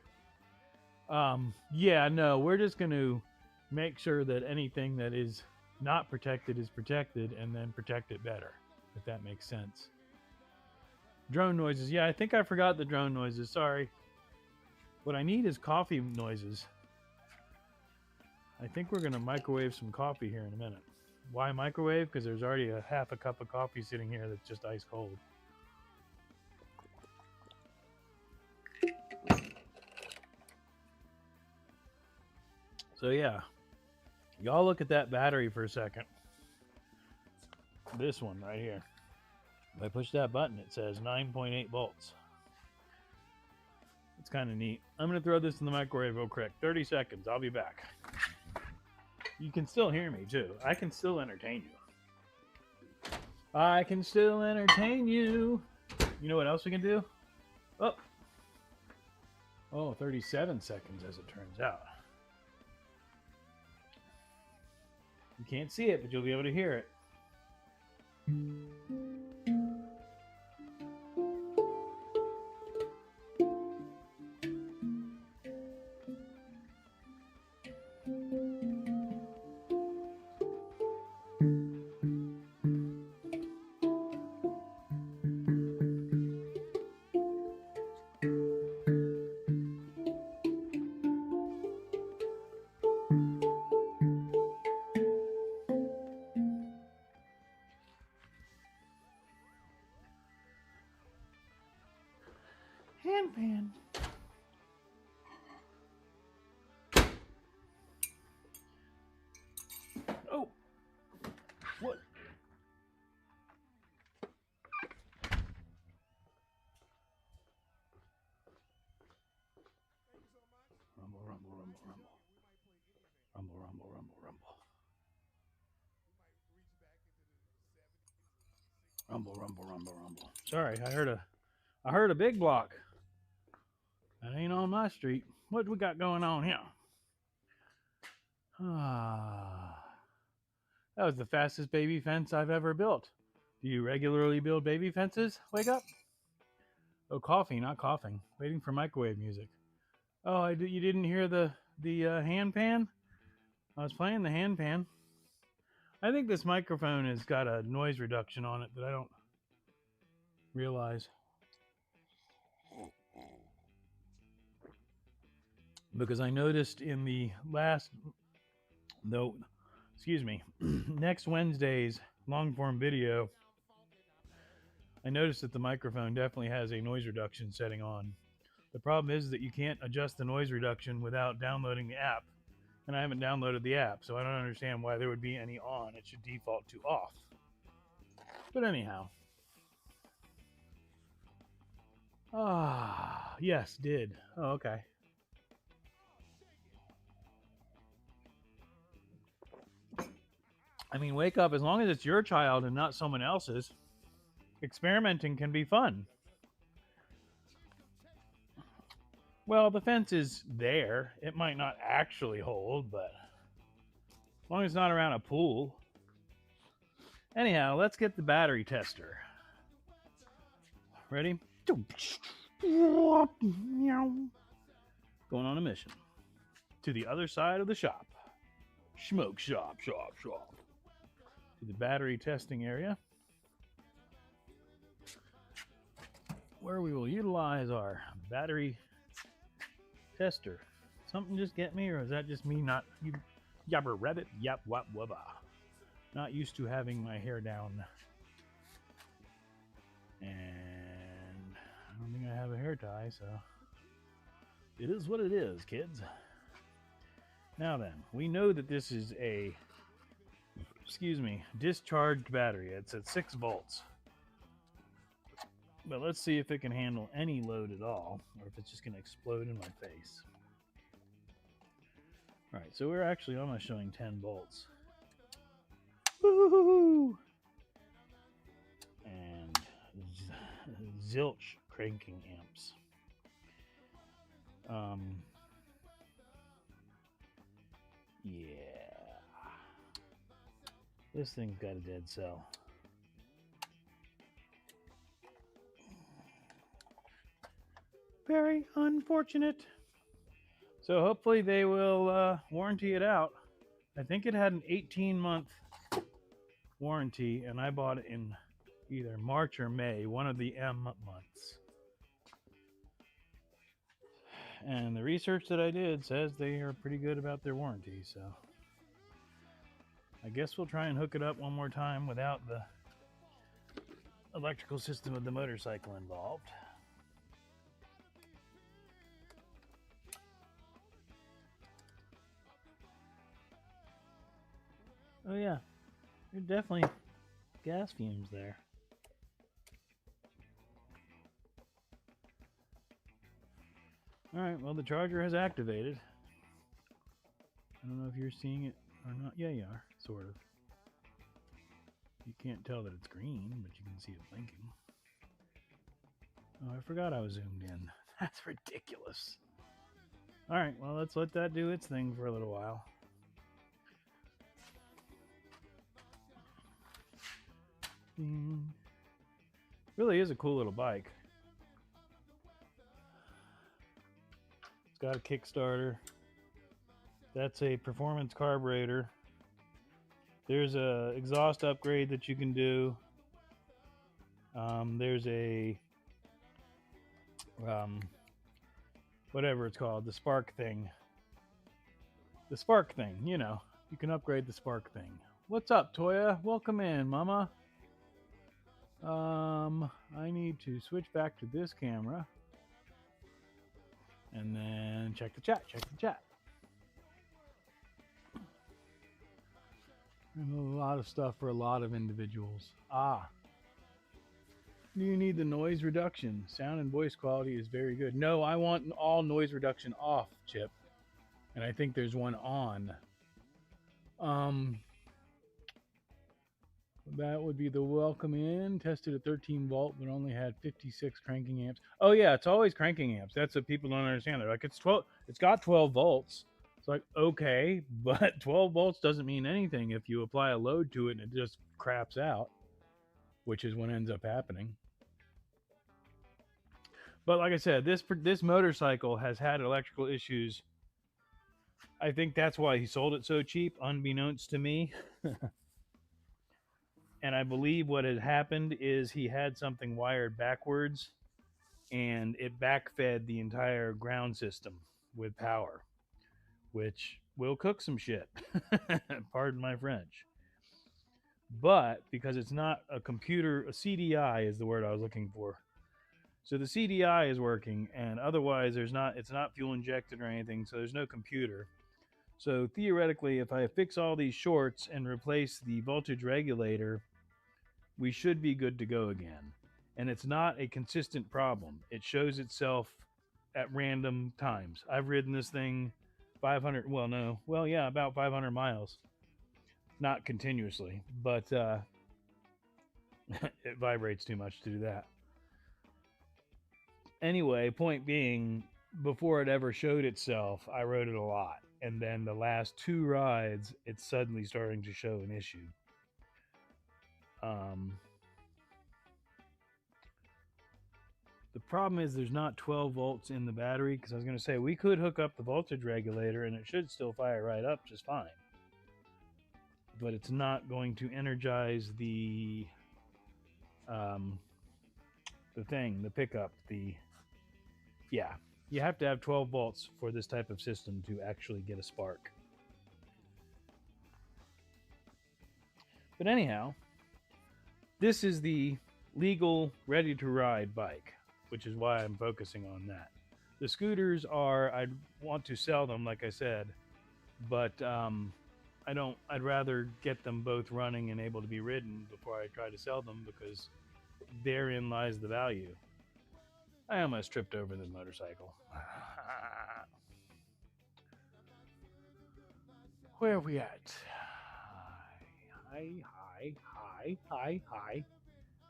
Yeah, no, we're just going to make sure that anything that is not protected is protected, and then protect it better, if that makes sense. Drone noises. Yeah, I think I forgot the drone noises. Sorry. What I need is coffee noises. I think we're going to microwave some coffee here in a minute. Why microwave? Because there's already a half a cup of coffee sitting here that's just ice cold. So yeah, y'all look at that battery for a second. This one right here. If I push that button, it says 9.8 volts. It's kind of neat. I'm going to throw this in the microwave real quick. 30 seconds. I'll be back. You can still hear me, too. I can still entertain you. I can still entertain you. You know what else we can do? Oh, 37 seconds as it turns out. You can't see it, but you'll be able to hear it. Handpan. Oh, what? Rumble, rumble, rumble, rumble. Rumble, rumble, rumble, rumble. Rumble, rumble, rumble, rumble. Sorry, I heard a big block. That ain't on my street. What we got going on here? That was the fastest baby fence I've ever built. Do you regularly build baby fences? Wake up. Oh, coffee, not coughing. Waiting for microwave music. Oh, you didn't hear the hand pan? I was playing the hand pan. I think this microphone has got a noise reduction on it that I don't realize. Because I noticed in the next Wednesday's long form video, I noticed that the microphone definitely has a noise reduction setting on. The problem is that you can't adjust the noise reduction without downloading the app. And I haven't downloaded the app, so I don't understand why there would be any on. It should default to off. But anyhow. Yes, did. Oh, okay. I mean, wake up. As long as it's your child and not someone else's, experimenting can be fun. Well, the fence is there. It might not actually hold, but as long as it's not around a pool. Anyhow, let's get the battery tester. Ready? Meow. Going on a mission. To the other side of the shop. Schmoke shop. To the battery testing area, where we will utilize our battery tester. Something just get me, or is that just me not yabber rabbit yap wap wubba? Not used to having my hair down. And I don't think I have a hair tie, so it is what it is, kids. Now then, we know that this is a discharged battery. It's at 6 volts. But let's see if it can handle any load at all, or if it's just going to explode in my face. All right, so we're actually almost showing 10 volts. Woohoo! And zilch cranking amps. Yeah. This thing's got a dead cell. Very unfortunate. So hopefully they will warranty it out. I think it had an 18-month warranty, and I bought it in either March or May, one of the M months. And the research that I did says they are pretty good about their warranty, so I guess we'll try and hook it up one more time without the electrical system of the motorcycle involved. Oh yeah, there's definitely gas fumes there. Alright, well the charger has activated. I don't know if you're seeing it or not. Yeah, you are, sort of. You can't tell that it's green, but you can see it blinking. Oh, I forgot I was zoomed in. That's ridiculous. Alright, well let's let that do its thing for a little while. Really is a cool little bike. It's got a Kickstarter. That's a performance carburetor. There's a exhaust upgrade that you can do. There's a whatever it's called, the spark thing. The spark thing, you know. You can upgrade the spark thing. What's up, Toya? Welcome in, Mama. I need to switch back to this camera and then check the chat. There's a lot of stuff for a lot of individuals. Do you need the noise reduction? Sound and voice quality is very good. No, I want all noise reduction off, Chip. And I think there's one on. That would be the welcome in. Tested at 13 volt, but only had 56 cranking amps. Oh yeah, it's always cranking amps. That's what people don't understand. They're like, it's got 12 volts. It's like, okay, but 12 volts doesn't mean anything if you apply a load to it and it just craps out, which is what ends up happening. But like I said, this motorcycle has had electrical issues. I think that's why he sold it so cheap, unbeknownst to me. And I believe what had happened is he had something wired backwards and it backfed the entire ground system with power, which will cook some shit. Pardon my French. But because it's not a computer, a CDI is the word I was looking for. So the CDI is working, and otherwise it's not fuel injected or anything, so there's no computer. So theoretically, if I fix all these shorts and replace the voltage regulator, we should be good to go again. And it's not a consistent problem. It shows itself at random times. I've ridden this thing about 500 miles. Not continuously, but it vibrates too much to do that. Anyway, point being, before it ever showed itself, I rode it a lot. And then the last 2 rides, it's suddenly starting to show an issue. Um, the problem is there's not 12 volts in the battery, because I was going to say we could hook up the voltage regulator and it should still fire right up just fine. But it's not going to energize the thing, the pickup, yeah. You have to have 12 volts for this type of system to actually get a spark. But anyhow, this is the legal, ready to ride bike, which is why I'm focusing on that. The scooters I'd want to sell them, like I said, but I'd rather get them both running and able to be ridden before I try to sell them, because therein lies the value. I almost tripped over the motorcycle. Where are we at? High. I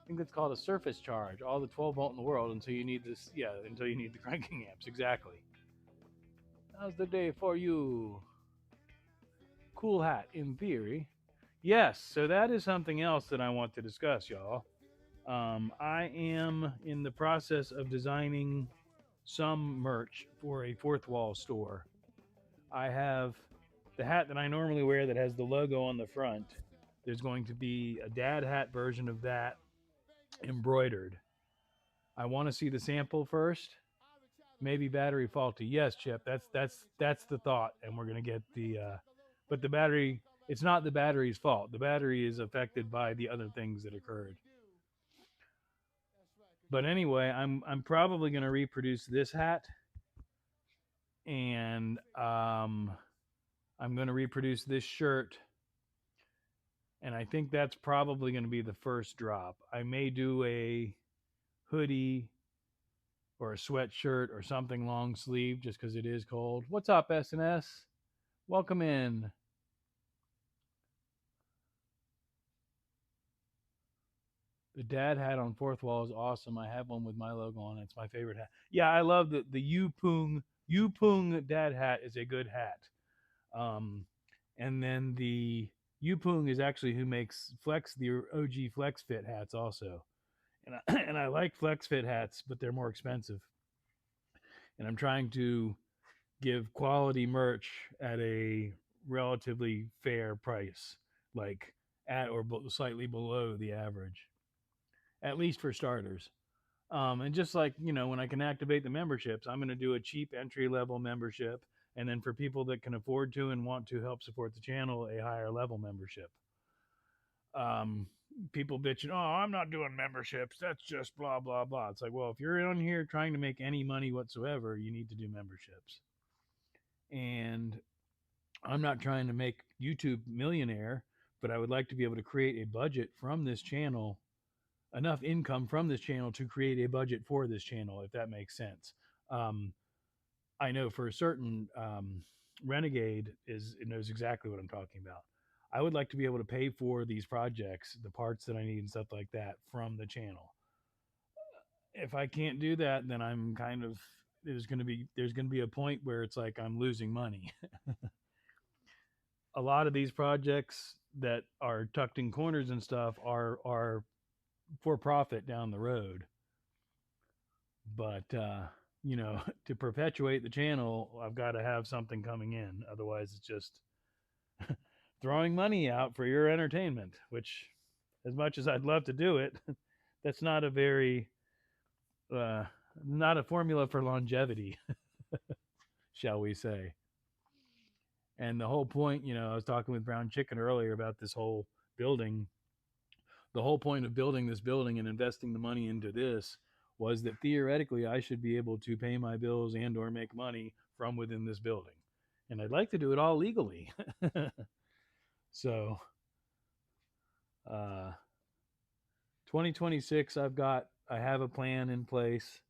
think that's called a surface charge. All the 12 volt in the world until you need this. Yeah, until you need the cranking amps. Exactly. How's the day for you? Cool hat, in theory. Yes, so that is something else that I want to discuss, y'all. I am in the process of designing some merch for a fourth wall store. I have the hat that I normally wear that has the logo on the front. There's going to be a dad hat version of that embroidered. I want to see the sample first. Maybe battery faulty. Yes, Chip. That's the thought, and we're gonna get the. But the battery. It's not the battery's fault. The battery is affected by the other things that occurred. But anyway, I'm probably gonna reproduce this hat, and I'm gonna reproduce this shirt, and I think that's probably gonna be the first drop. I may do a hoodie or a sweatshirt or something long sleeve just because it is cold. What's up, SNS? Welcome in. The dad hat on fourth wall is awesome. I have one with my logo on it. It's my favorite hat. Yeah, I love the Yupung dad hat is a good hat. And then the Yupung is actually who makes the OG Flex Fit hats also. And I like Flex Fit hats, but they're more expensive. And I'm trying to give quality merch at a relatively fair price, like at or slightly below the average, at least for starters. And just like, when I can activate the memberships, I'm going to do a cheap entry level membership. And then for people that can afford to and want to help support the channel, a higher level membership. People bitching, oh, I'm not doing memberships. That's just blah, blah, blah. It's like, well, if you're on here trying to make any money whatsoever, you need to do memberships. And I'm not trying to make YouTube millionaire, but I would like to be able to create a budget from this channel, enough income from this channel to create a budget for this channel, if that makes sense. I know for a certain Renegade knows exactly what I'm talking about. I would like to be able to pay for these projects, the parts that I need and stuff like that from the channel. If I can't do that, then I'm kind of there's going to be a point where it's like I'm losing money. A lot of these projects that are tucked in corners and stuff are for profit down the road. But to perpetuate the channel, I've got to have something coming in. Otherwise, it's just throwing money out for your entertainment, which, as much as I'd love to do it, that's not a very not a formula for longevity, shall we say. And the whole point, I was talking with Brown Chicken earlier about this whole building. The whole point of building this building and investing the money into this was that theoretically I should be able to pay my bills and or make money from within this building. And I'd like to do it all legally. So 2026, I have a plan in place,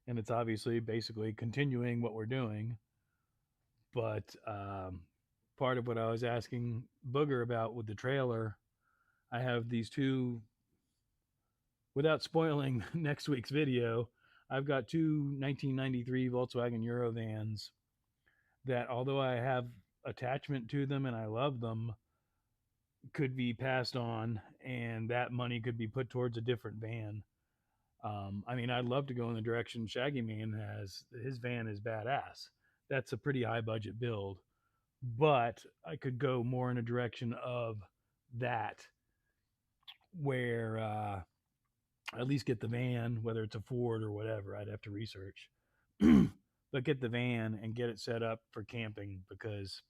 and it's obviously basically continuing what we're doing. But part of what I was asking Booger about with the trailer, I have these two, without spoiling next week's video, I've got two 1993 Volkswagen Eurovans that, although I have attachment to them and I love them, could be passed on, and that money could be put towards a different van. I mean, I'd love to go in the direction Shaggy Man has. His van is badass. That's a pretty high budget build, but I could go more in a direction of that, where at least get the van, whether it's a Ford or whatever. I'd have to research, but get the van and get it set up for camping, because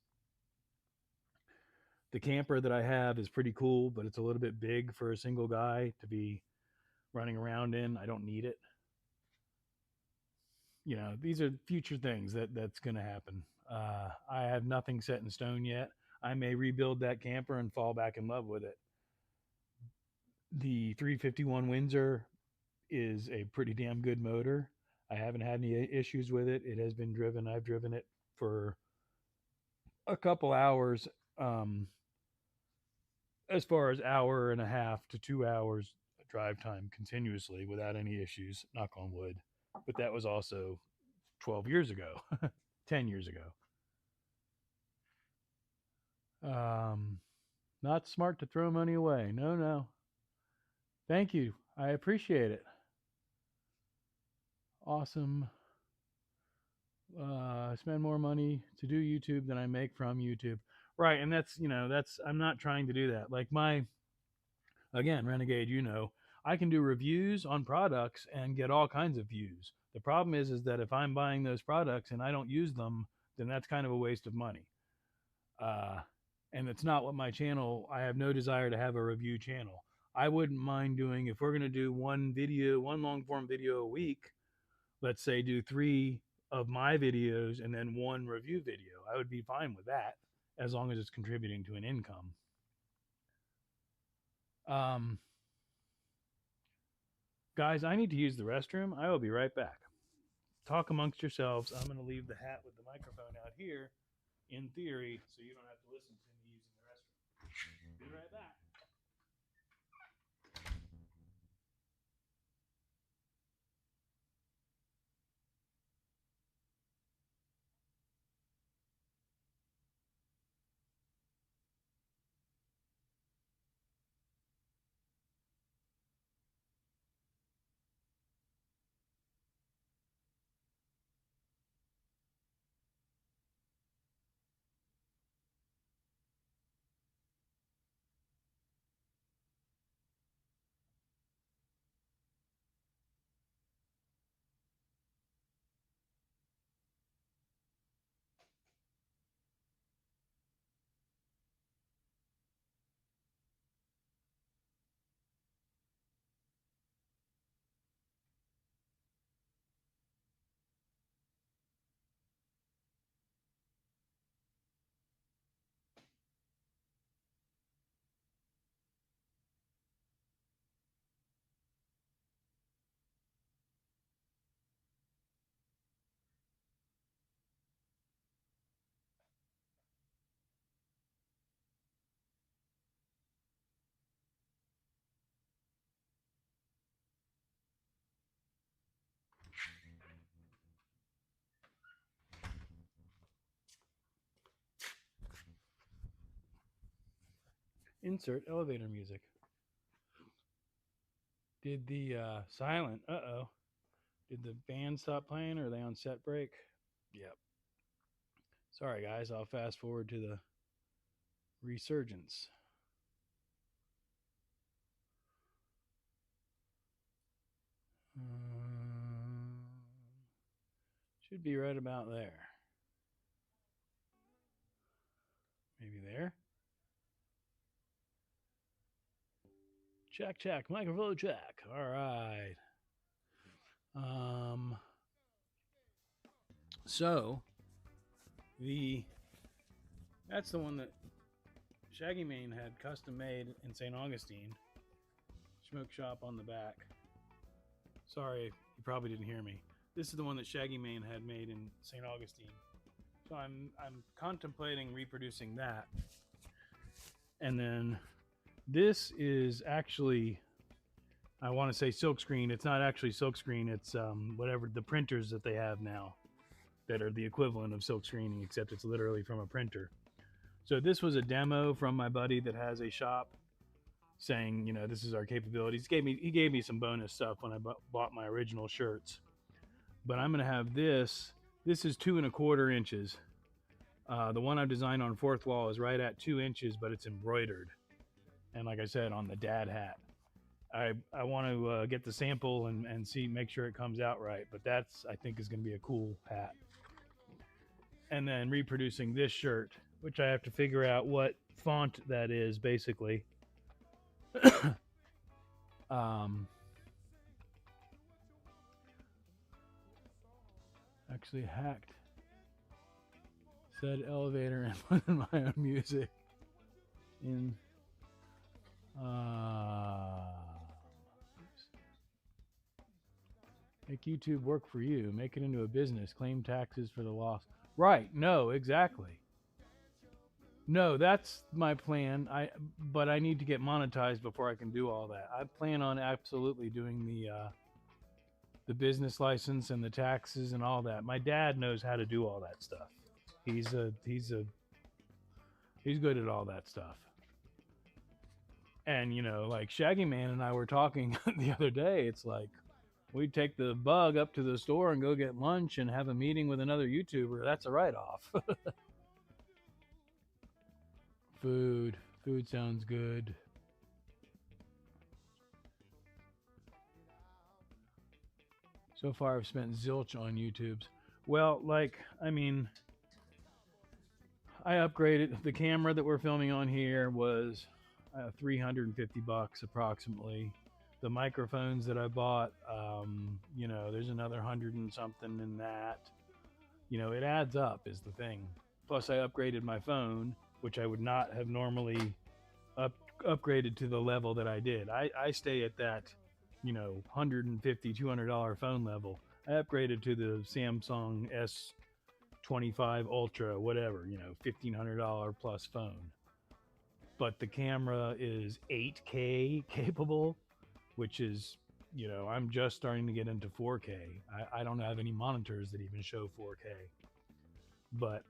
the camper that I have is pretty cool, but it's a little bit big for a single guy to be running around in. I don't need it. You know, these are future things that's going to happen. I have nothing set in stone yet. I may rebuild that camper and fall back in love with it. The 351 Windsor is a pretty damn good motor. I haven't had any issues with it. It has been driven. I've driven it for a couple hours, as far as hour and a half to 2 hours drive time continuously without any issues, knock on wood. But that was also 12 years ago, 10 years ago. Not smart to throw money away. No, no. Thank you. I appreciate it. Awesome. Spend more money to do YouTube than I make from YouTube. Right. And that's, I'm not trying to do that. Like again, Renegade, I can do reviews on products and get all kinds of views. The problem is that if I'm buying those products and I don't use them, then that's kind of a waste of money. And it's not what my channel, I have no desire to have a review channel. I wouldn't mind doing, if we're going to do one long form video a week, let's say do 3 of my videos and then 1 review video. I would be fine with that as long as it's contributing to an income. Guys, I need to use the restroom. I will be right back. Talk amongst yourselves. I'm going to leave the hat with the microphone out here, in theory, so you don't have to listen to me using the restroom. Be right back. Insert elevator music. Did the silent? Did the band stop playing, or are they on set break? Yep. Sorry, guys. I'll fast forward to the resurgence. Should be right about there. Maybe there. Check. Microphone check. All right. So that's the one that Shaggy Mane had custom made in St. Augustine. Schmoke shop on the back. Sorry, you probably didn't hear me. This is the one that Shaggy Mane had made in St. Augustine. So I'm contemplating reproducing that. And then this is actually I want to say silkscreen. It's not actually silkscreen. It's whatever the printers that they have now that are the equivalent of silk screening, except it's literally from a printer. So this was a demo from my buddy that has a shop, saying, this is our capabilities. He gave me some bonus stuff when I bought my original shirts. But I'm gonna have this. This is 2¼ inches. The one I've designed on fourth wall is right at 2 inches, but it's embroidered. And like I said, on the dad hat. I want to get the sample and make sure it comes out right. But that's, I think, is going to be a cool hat. And then reproducing this shirt, which I have to figure out what font that is, basically. Actually hacked said elevator and put in my own music in make YouTube work for you, make it into a business, claim taxes for the loss. Right, no, exactly. No, that's my plan. But I need to get monetized before I can do all that. I plan on absolutely doing the business license and the taxes and all that. My dad knows how to do all that stuff. He's good at all that stuff. And like Shaggy Man and I were talking the other day, it's like we'd take the bug up to the store and go get lunch and have a meeting with another YouTuber. That's a write-off. Food sounds good. So far I've spent zilch on YouTube's. Well, I upgraded. The camera that we're filming on here was $350 approximately. The microphones that I bought, there's another 100 and something in that. It adds up is the thing. Plus I upgraded my phone, which I would not have normally upgraded to the level that I did. I stay at that, $150, $200 phone level. I upgraded to the Samsung S25 Ultra, whatever, $1,500 plus phone. But the camera is 8K capable, which is, I'm just starting to get into 4K. I don't have any monitors that even show 4K. But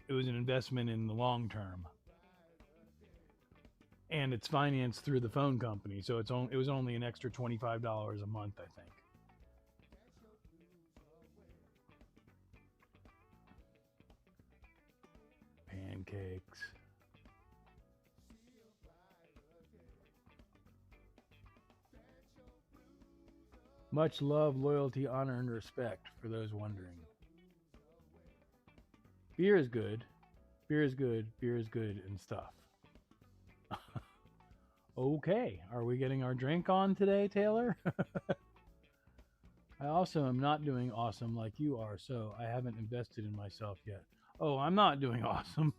it was an investment in the long term. And it's financed through the phone company, so it was only an extra $25 a month, I think. Pancakes. Much love, loyalty, honor, and respect for those wondering. Beer is good. Beer is good. Beer is good and stuff. Okay, are we getting our drink on today, Taylor? I also am not doing awesome like you are, so I haven't invested in myself yet. Oh, I'm not doing awesome.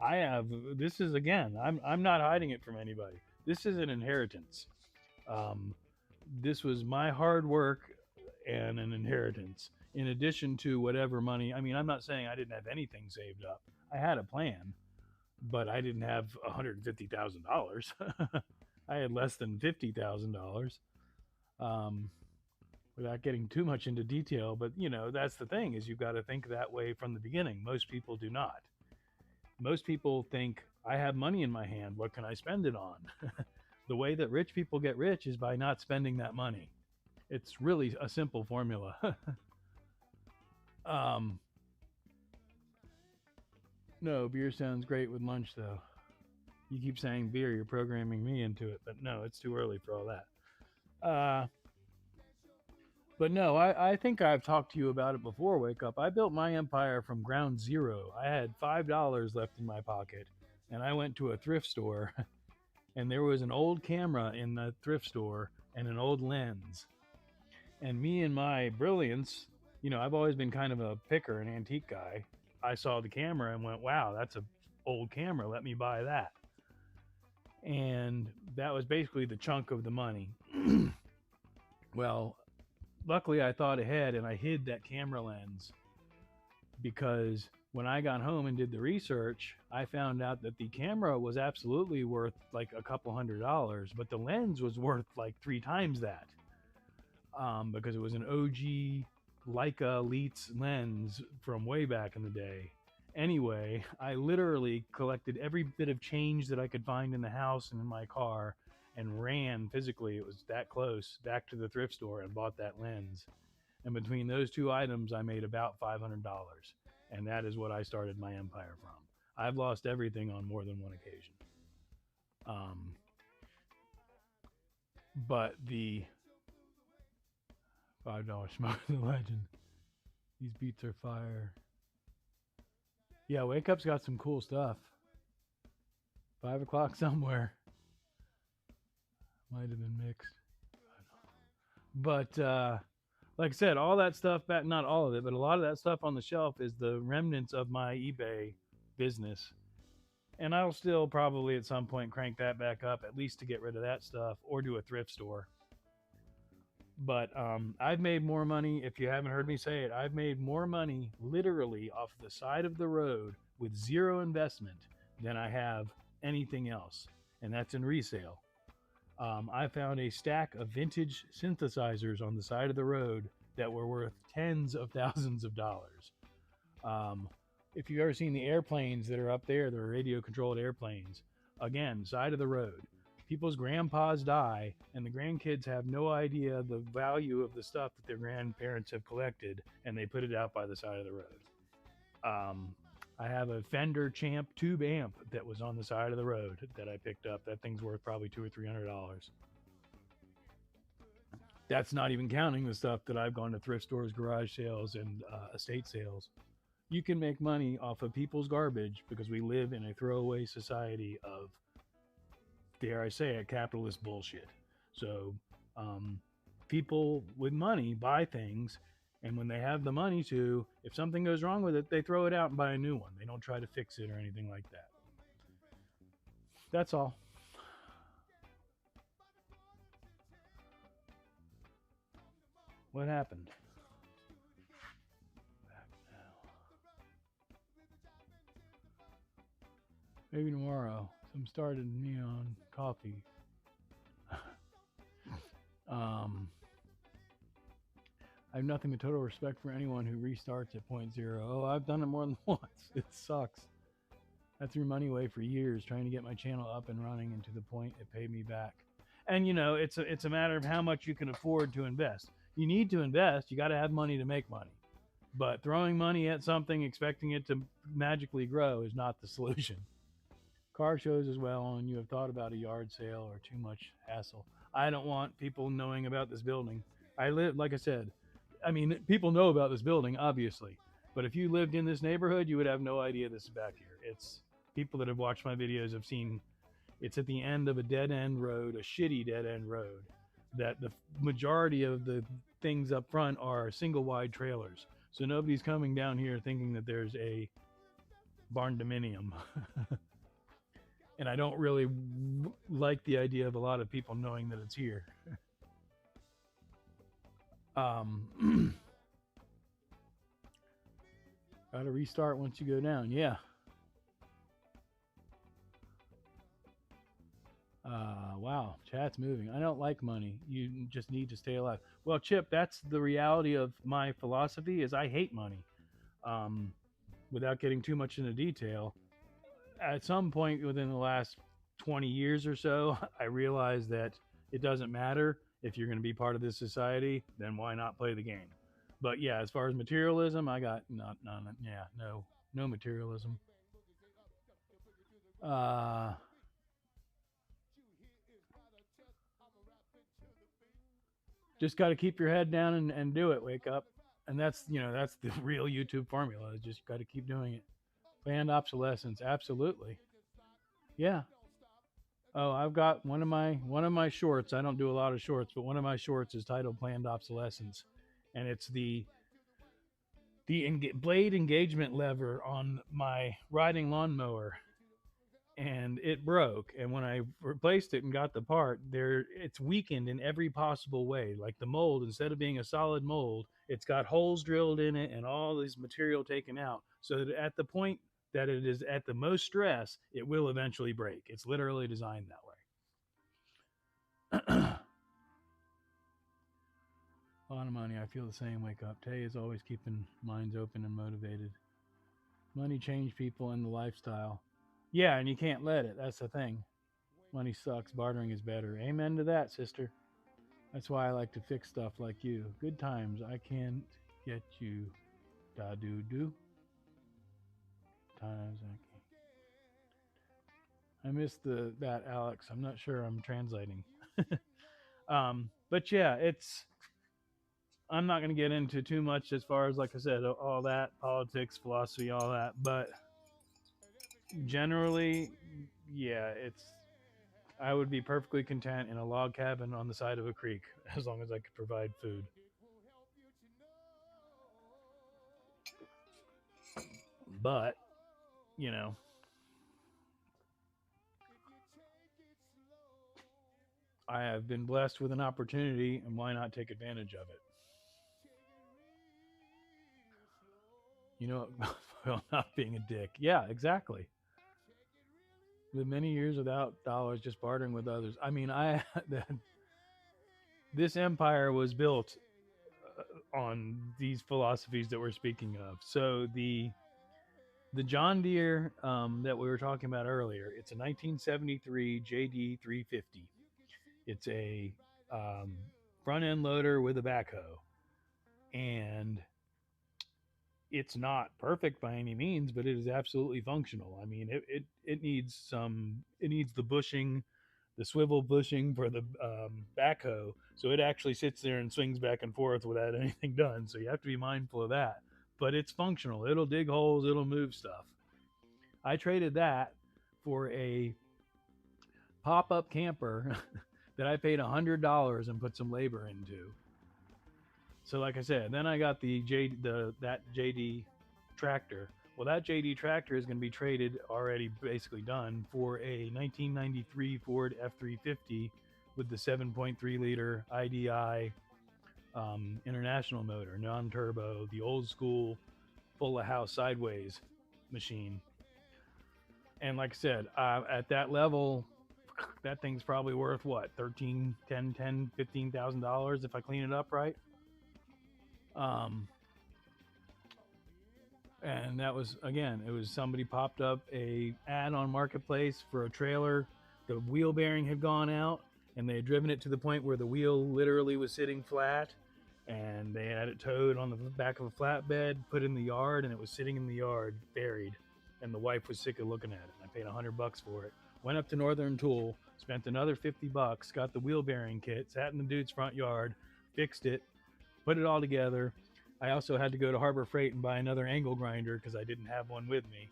I have. This is, again, I'm not hiding it from anybody. This is an inheritance. This was my hard work and an inheritance, in addition to whatever money. I mean, I'm not saying I didn't have anything saved up. I had a plan, but I didn't have $150,000. I had less than $50,000. Without getting too much into detail, but that's the thing, is you've got to think that way from the beginning. Most people do not. Most people think, I have money in my hand, what can I spend it on? The way that rich people get rich is by not spending that money. It's really a simple formula. No, beer sounds great with lunch, though. You keep saying beer, you're programming me into it, but no, it's too early for all that. But no, I think I've talked to you about it before, Wake Up. I built my empire from ground zero. I had $5 left in my pocket, and I went to a thrift store, and there was an old camera in the thrift store and an old lens. And me and my brilliance, I've always been kind of a picker, an antique guy. I saw the camera and went, wow, that's an old camera. Let me buy that. And that was basically the chunk of the money. Well, luckily I thought ahead and I hid that camera lens because when I got home and did the research, I found out that the camera was absolutely worth like a couple $100, but the lens was worth like 3 times that, because it was an OG Leica Leitz lens from way back in the day. Anyway, I literally collected every bit of change that I could find in the house and in my car and ran physically, it was that close, back to the thrift store and bought that lens. And between those two items, I made about $500. And that is what I started my empire from. I've lost everything on more than one occasion. Um, but the $5 Schmoke the Legend. These beats are fire. Yeah, Wake Up's got some cool stuff. 5 o'clock somewhere. Might have been mixed. But like I said, all that stuff back, not all of it, but a lot of that stuff on the shelf is the remnants of my eBay business. And I'll still probably at some point crank that back up, at least to get rid of that stuff or do a thrift store. But I've made more money, if you haven't heard me say it, I've made more money literally off the side of the road with zero investment than I have anything else. And that's in resale. I found a stack of vintage synthesizers on the side of the road that were worth tens of thousands of dollars. If you've ever seen the airplanes that are up there, they're radio controlled airplanes. Again, side of the road. People's grandpas die, and the grandkids have no idea the value of the stuff that their grandparents have collected, and they put it out by the side of the road. I have a Fender Champ tube amp that was on the side of the road that I picked up. That thing's worth probably $200 or $300. That's not even counting the stuff that I've gone to thrift stores, garage sales, and estate sales. You can make money off of people's garbage because we live in a throwaway society of, dare I say it, capitalist bullshit. So people with money buy things, and when they have the money to, if something goes wrong with it, they throw it out and buy a new one. They don't try to fix it or anything like that. That's all. What happened? Back now. Maybe tomorrow. Some started me on coffee. I have nothing but total respect for anyone who restarts at 0.0. Oh, I've done it more than once. It sucks. I threw money away for years trying to get my channel up and running, and to the point it paid me back. And you know, it's a matter of how much you can afford to invest. You need to invest. You got to have money to make money. But throwing money at something, expecting it to magically grow, is not the solution. Car shows as well, and you have thought about a yard sale or too much hassle. I don't want people knowing about this building. I live, like I said, I mean, people know about this building, obviously. But if you lived in this neighborhood, you would have no idea this is back here. It's people that have watched my videos have seen it's at the end of a dead end road, a shitty dead end road, that the majority of the things up front are single wide trailers. So nobody's coming down here thinking that there's a barn dominium. And I don't really like the idea of a lot of people knowing that it's here. Gotta restart once you go down. Yeah. Wow, chat's moving. I don't like money. You just need to stay alive. Well, Chip, that's the reality of my philosophy is I hate money. Without getting too much into detail, at some point within the last 20 years or so, I realized that it doesn't matter if you're going to be part of this society, then why not play the game? But yeah, as far as materialism, I got no materialism. Just got to keep your head down and do it. Wake up, and that's the real YouTube formula. Just got to keep doing it. Planned obsolescence, absolutely. Yeah. Oh, I've got one of my shorts. I don't do a lot of shorts, but one of my shorts is titled "Planned Obsolescence," and it's the blade engagement lever on my riding lawnmower, and it broke. And when I replaced it and got the part, it's weakened in every possible way. Like the mold, instead of being a solid mold, It's got holes drilled in it and all this material taken out, so that at the point that it is at the most stress, it will eventually break. It's literally designed that way. A lot of money. I feel the same. Wake up. Tay is always keeping minds open and motivated. Money change people and the lifestyle. Yeah, and you can't let it. That's the thing. Money sucks. Bartering is better. Amen to that, sister. That's why I like to fix stuff like you. Good times. I can't get you. Da do do. Times I can't. I missed that Alex. I'm not sure I'm translating. But yeah, it's. I'm not going to get into too much as far as, like I said, all that politics, philosophy, all that. But generally, yeah, it's. I would be perfectly content in a log cabin on the side of a creek as long as I could provide food. But, you know, I have been blessed with an opportunity, and why not take advantage of it? You know, well, not being a dick. Yeah, exactly. With many years without dollars, just bartering with others. I mean, this empire was built on these philosophies that we're speaking of. So the John Deere that we were talking about earlier, it's a 1973 JD 350. It's a front end loader with a backhoe, and it's not perfect by any means, but it is absolutely functional. I mean, it needs it needs the bushing, the swivel bushing for the backhoe, so it actually sits there and swings back and forth without anything done. So you have to be mindful of that. But it's functional. It'll dig holes. It'll move stuff. I traded that for a pop-up camper that I paid $100 and put some labor into. So like I said, then I got that JD tractor. Well, that JD tractor is going to be traded, already basically done, for a 1993 Ford F350 with the 7.3 liter IDI international motor, non-turbo, the old school full of house sideways machine. And like I said, at that level, that thing's probably worth what, $15,000 if I clean it up right. And that was, again, it was somebody popped up a ad on Marketplace for a trailer. The wheel bearing had gone out, and they had driven it to the point where the wheel literally was sitting flat, and they had it towed on the back of a flatbed, put in the yard, and it was sitting in the yard buried. And the wife was sick of looking at it. I paid $100 for it. Went up to Northern Tool, spent another $50, got the wheel bearing kit, sat in the dude's front yard, fixed it, put it all together. I also had to go to Harbor Freight and buy another angle grinder because I didn't have one with me,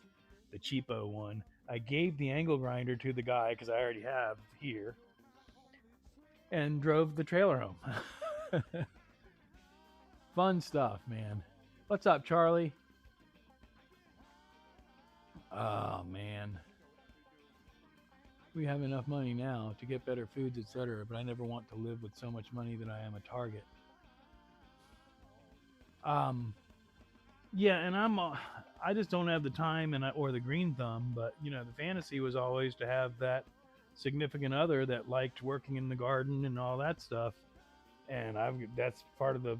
the cheapo one. I gave the angle grinder to the guy because I already have here, and drove the trailer home. Fun stuff, man. What's up, Charlie? Oh, man. We have enough money now to get better foods, etc., but I never want to live with so much money that I am a target. Yeah, and I just don't have the time or the green thumb, but you know, the fantasy was always to have that significant other that liked working in the garden and all that stuff. And that's part of the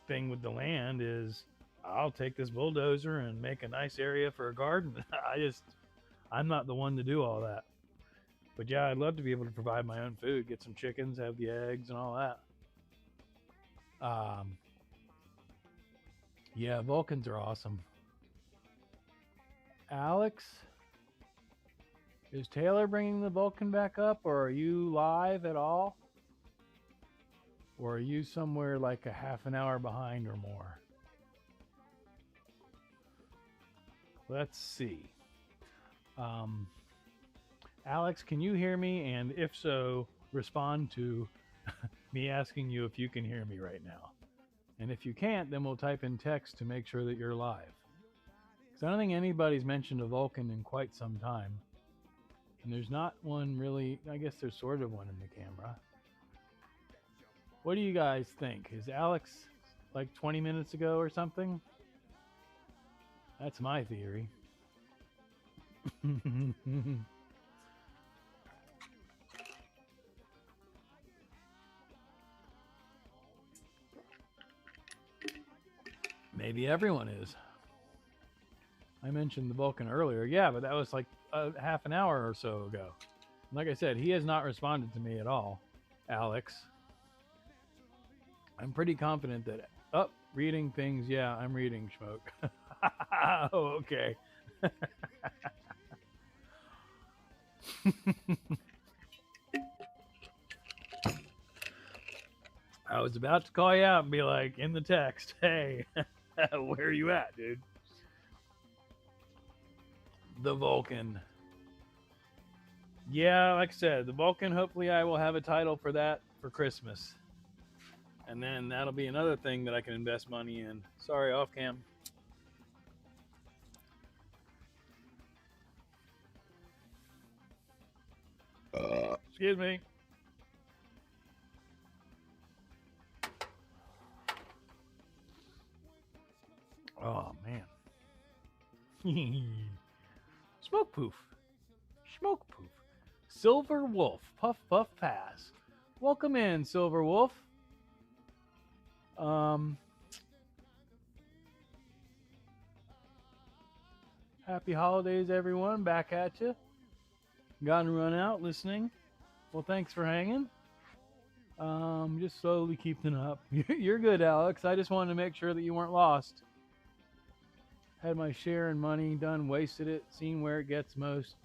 thing with the land is I'll take this bulldozer and make a nice area for a garden. I'm not the one to do all that. But yeah, I'd love to be able to provide my own food, get some chickens, have the eggs and all that. Yeah, Vulcans are awesome. Alex, is Taylor bringing the Vulcan back up, or are you live at all? Or are you somewhere like a half an hour behind or more? Let's see. Alex, can you hear me? And if so, respond to me asking you if you can hear me right now. And if you can't, then we'll type in text to make sure that you're live. Because I don't think anybody's mentioned a Vulcan in quite some time. And there's not one really, I guess there's sort of one in the camera. What do you guys think? Is Alex like 20 minutes ago or something. That's my theory. Maybe everyone is. I mentioned the Vulcan earlier. Yeah, but that was like a half an hour or so ago. Like I said, he has not responded to me at all, Alex. I'm pretty confident that. Oh, reading things. Yeah, I'm reading Schmoke. Oh, okay. I was about to call you out and be like, in the text, hey, where are you at, dude? The Vulcan. Yeah, like I said, the Vulcan, hopefully I will have a title for that for Christmas. And then that'll be another thing that I can invest money in. Sorry, off cam. Excuse me. Oh, man. Smoke poof. Smoke poof. Silver Wolf. Puff puff pass. Welcome in, Silver Wolf. Happy holidays, everyone. Back at you. Gotten run out listening. Well, thanks for hanging. Just slowly keeping up. You're good, Alex. I just wanted to make sure that you weren't lost. Had my share in money done, wasted it, seen where it gets most.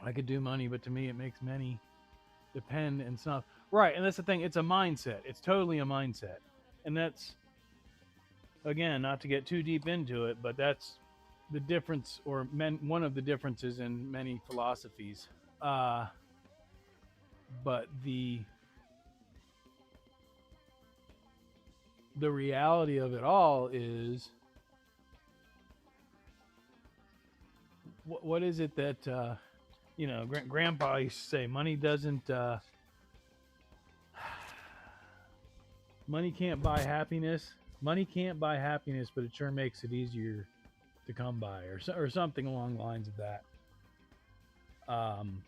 I could do money, but to me it makes many depend and stuff. Right, and that's the thing. It's a mindset. It's totally a mindset. And that's, again, not to get too deep into it, but that's the difference, or one of the differences in many philosophies. But the reality of it all is, what is it that Grandpa used to say? Money doesn't. Money can't buy happiness. Money can't buy happiness, but it sure makes it easier to come by, or something along the lines of that. I'm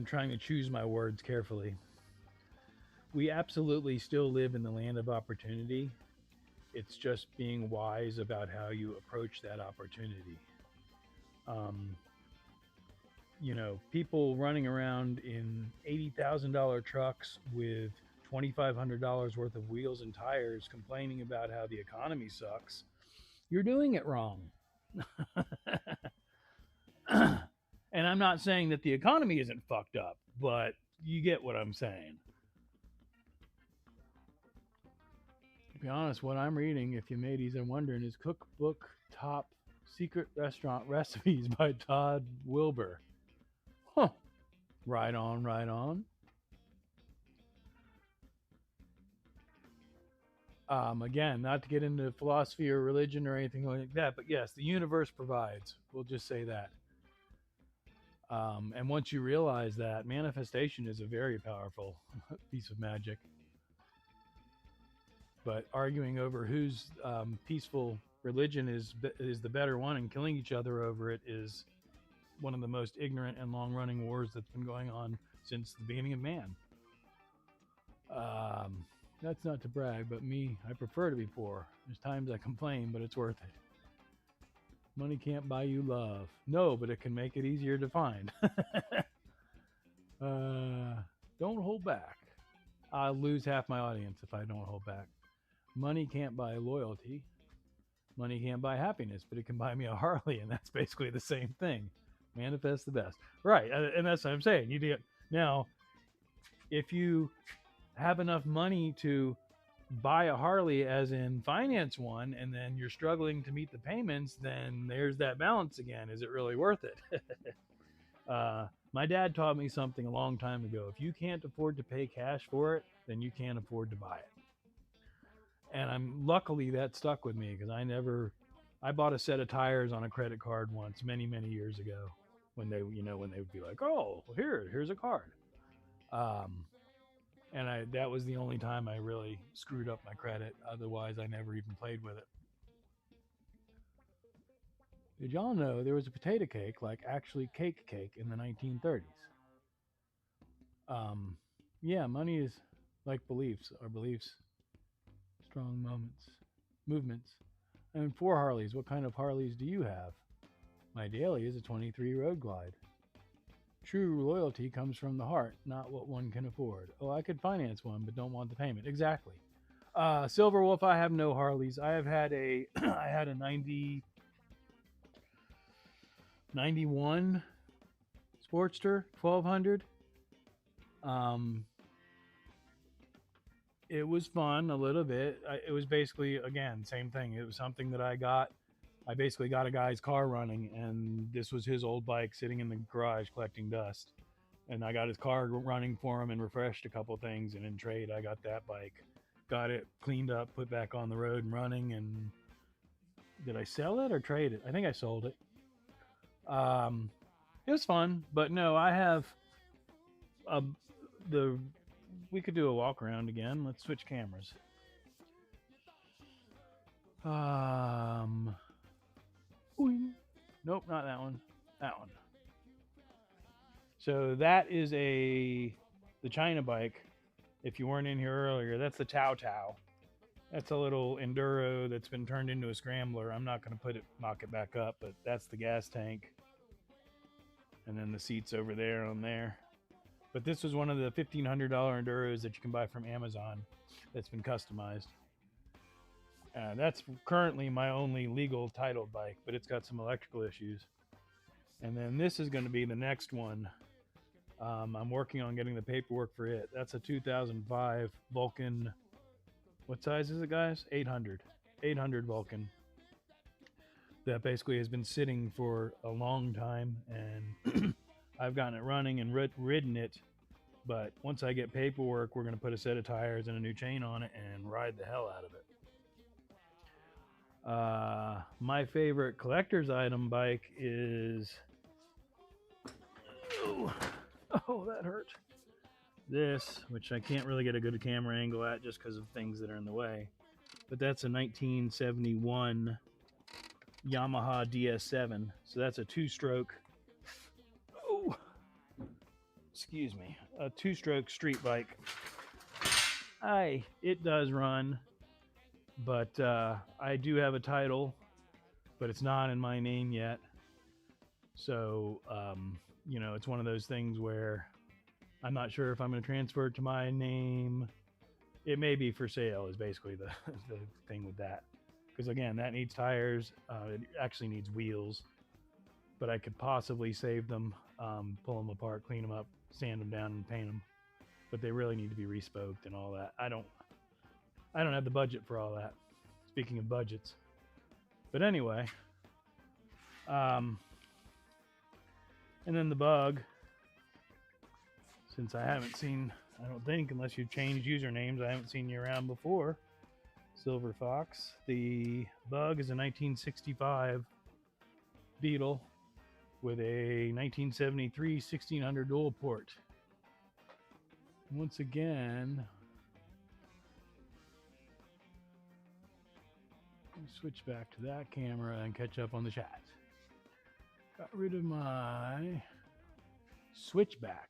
trying to choose my words carefully. We absolutely still live in the land of opportunity. It's just being wise about how you approach that opportunity. People running around in $80,000 trucks with $2,500 worth of wheels and tires complaining about how the economy sucks. You're doing it wrong. And I'm not saying that the economy isn't fucked up, but you get what I'm saying. To be honest, what I'm reading, if you mateys are wondering, is Cookbook Top Secret Restaurant Recipes by Todd Wilbur. Huh. Right on, right on. Again, not to get into philosophy or religion or anything like that, but yes, the universe provides. We'll just say that. And once you realize that, manifestation is a very powerful piece of magic. But arguing over whose peaceful religion is the better one and killing each other over it is one of the most ignorant and long-running wars that's been going on since the beginning of man. That's not to brag, but me, I prefer to be poor. There's times I complain, but it's worth it. Money can't buy you love. No, but it can make it easier to find. Don't hold back. I'll lose half my audience if I don't hold back. Money can't buy loyalty. Money can't buy happiness, but it can buy me a Harley, and that's basically the same thing. Manifest the best. Right, and that's what I'm saying. You do. Now, if you have enough money to buy a Harley, as in finance one, and then you're struggling to meet the payments, then there's that balance again. Is it really worth it? My dad taught me something a long time ago. If you can't afford to pay cash for it, then you can't afford to buy it. And luckily that stuck with me, because I bought a set of tires on a credit card once, many years ago, when they would be like, oh, here's a card. And that was the only time I really screwed up my credit. Otherwise, I never even played with it. Did y'all know there was a potato cake, like actually cake in the 1930s? Yeah, money is like beliefs. Our beliefs, strong movements. And 4 Harleys. What kind of Harleys do you have? My daily is a 23 Road Glide. True loyalty comes from the heart, not what one can afford. Oh, I could finance one, but don't want the payment. Exactly. Silver Wolf, I have no Harleys. I have had a I had a 91 Sportster 1200. It was fun a little bit. It was basically, again, same thing. It was something that I basically got a guy's car running, and this was his old bike sitting in the garage collecting dust. And I got his car running for him and refreshed a couple things. And in trade, I got that bike, got it cleaned up, put back on the road and running. And did I sell it or trade it? I think I sold it. It was fun, but no, I have we could do a walk around again. Let's switch cameras. Nope, not that one. That one. So that is the China bike. If you weren't in here earlier, that's the Tao Tao. That's a little enduro that's been turned into a scrambler. I'm not going to mock it back up, but that's the gas tank. And then the seats over there on there. But this was one of the $1,500 enduros that you can buy from Amazon that's been customized. That's currently my only legal titled bike, but it's got some electrical issues. And then this is going to be the next one. I'm working on getting the paperwork for it. That's a 2005 Vulcan. What size is it, guys? 800 Vulcan. That basically has been sitting for a long time, and I've gotten it running and ridden it. But once I get paperwork, we're going to put a set of tires and a new chain on it and ride the hell out of it. My favorite collector's item bike is... Oh, that hurt. This, which I can't really get a good camera angle at just because of things that are in the way. But that's a 1971 Yamaha DS7. So that's a two-stroke... Oh! Excuse me. A two-stroke street bike. It does run, but I do have a title, but it's not in my name yet. So, it's one of those things where I'm not sure if I'm going to transfer it to my name. It may be for sale is basically the thing with that. Because again, that needs tires. It actually needs wheels, but I could possibly save them, pull them apart, clean them up, sand them down and paint them. But they really need to be respoked and all that. I don't have the budget for all that. Speaking of budgets. But anyway, and then the Bug, since I haven't seen, I don't think, unless you've changed usernames, I haven't seen you around before. Silver Fox. The Bug is a 1965 Beetle with a 1973 1600 dual port. Once again, switch back to that camera and catch up on the chat. Got rid of my switchback.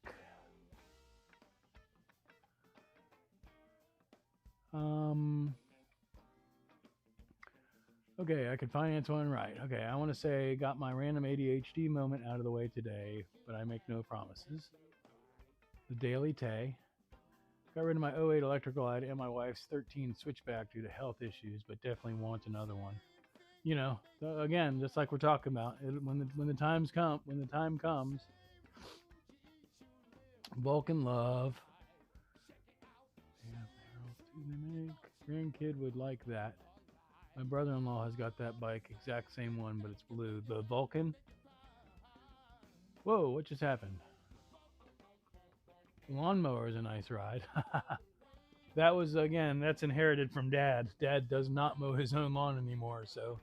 Okay, I could finance one right. Okay, I want to say got my random ADHD moment out of the way today, but I make no promises. The Daily Tay. Got rid of my 08 electrical glide and my wife's 13 switchback due to health issues, but definitely want another one. Again, just like we're talking about, when the time comes, Vulcan love. Yeah, grandkid would like that. My brother-in-law has got that bike, exact same one, but it's blue. The Vulcan. Whoa, what just happened? The lawnmower is a nice ride. That was, again, that's inherited from Dad. Dad does not mow his own lawn anymore, so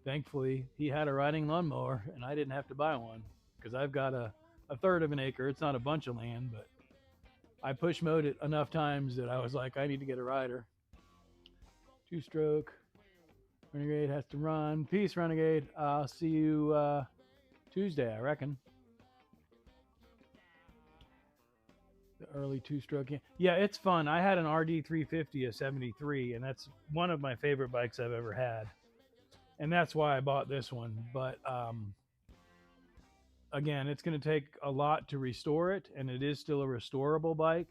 thankfully he had a riding lawnmower and I didn't have to buy one because I've got a third of an acre. It's not a bunch of land, but I push mode it enough times that I was like, I need to get a rider. 2-stroke. Renegade has to run. Peace, Renegade. I'll see you Tuesday, I reckon. The early 2-stroke. Yeah, it's fun. I had an RD350, a 73, and that's one of my favorite bikes I've ever had. And that's why I bought this one. But again, it's going to take a lot to restore it, and it is still a restorable bike.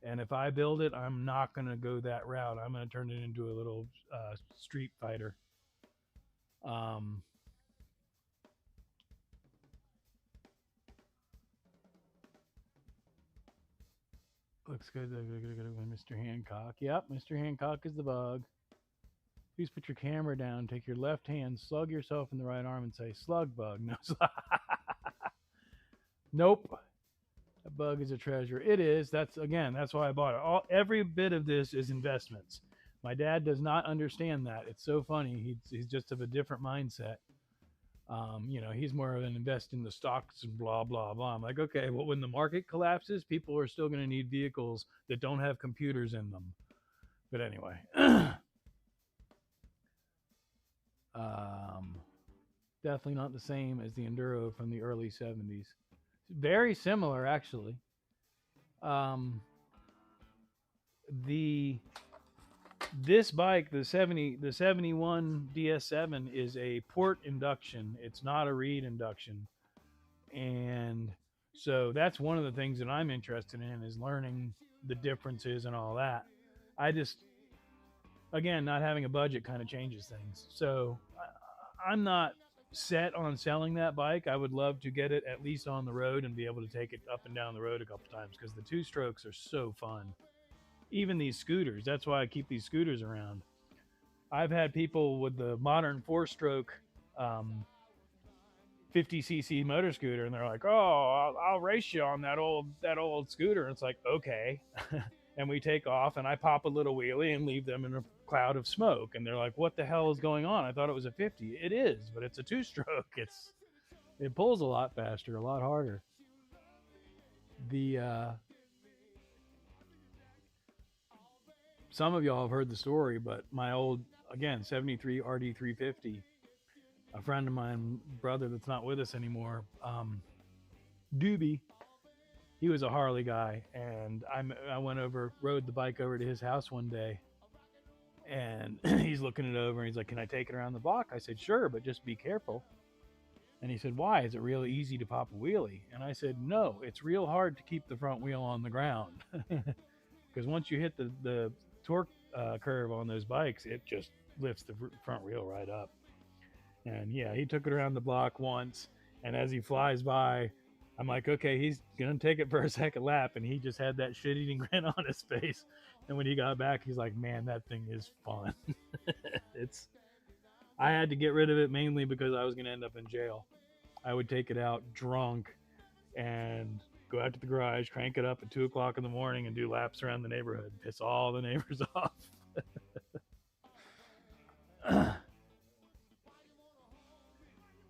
And if I build it, I'm not going to go that route. I'm going to turn it into a little street fighter. Looks good. Mr. Hancock. Yep, Mr. Hancock is the bug. Please put your camera down. Take your left hand, slug yourself in the right arm, and say, slug bug. No, nope. That bug is a treasure. It is. That's why I bought it. Every bit of this is investments. My dad does not understand that. It's so funny. He's just of a different mindset. He's more of an invest in the stocks and blah, blah, blah. I'm like, okay, well, when the market collapses, people are still going to need vehicles that don't have computers in them. But anyway, definitely not the same as the Enduro from the early 70s. Very similar, actually. This bike, the 71 DS7, is a port induction. It's not a reed induction. And so that's one of the things that I'm interested in, is learning the differences and all that. I just, again, not having a budget kind of changes things. So I'm not set on selling that bike. I would love to get it at least on the road and be able to take it up and down the road a couple times, because the 2-strokes are so fun. Even these scooters, that's why I keep these scooters around. I've had people with the modern 4-stroke 50cc motor scooter, and they're like, oh, I'll race you on that old scooter. And it's like, okay. And we take off, and I pop a little wheelie and leave them in a cloud of smoke. And they're like, what the hell is going on? I thought it was a 50. It is, but it's a 2-stroke. It pulls a lot faster, a lot harder. Some of y'all have heard the story, but my old, again, 73 RD350, a friend of mine, brother that's not with us anymore, Doobie, he was a Harley guy, and I went over, rode the bike over to his house one day, and he's looking it over, and he's like, can I take it around the block? I said, sure, but just be careful. And he said, why? Is it really easy to pop a wheelie? And I said, no, it's real hard to keep the front wheel on the ground. Because once you hit the torque curve on those bikes, it just lifts the front wheel right up. And yeah, he took it around the block once, and as he flies by, I'm like, okay, he's gonna take it for a second lap, and he just had that shit-eating grin on his face. And when he got back, he's like, man, that thing is fun. I had to get rid of it mainly because I was gonna end up in jail. I would take it out drunk and go out to the garage, crank it up at 2 o'clock in the morning, and do laps around the neighborhood, piss all the neighbors off.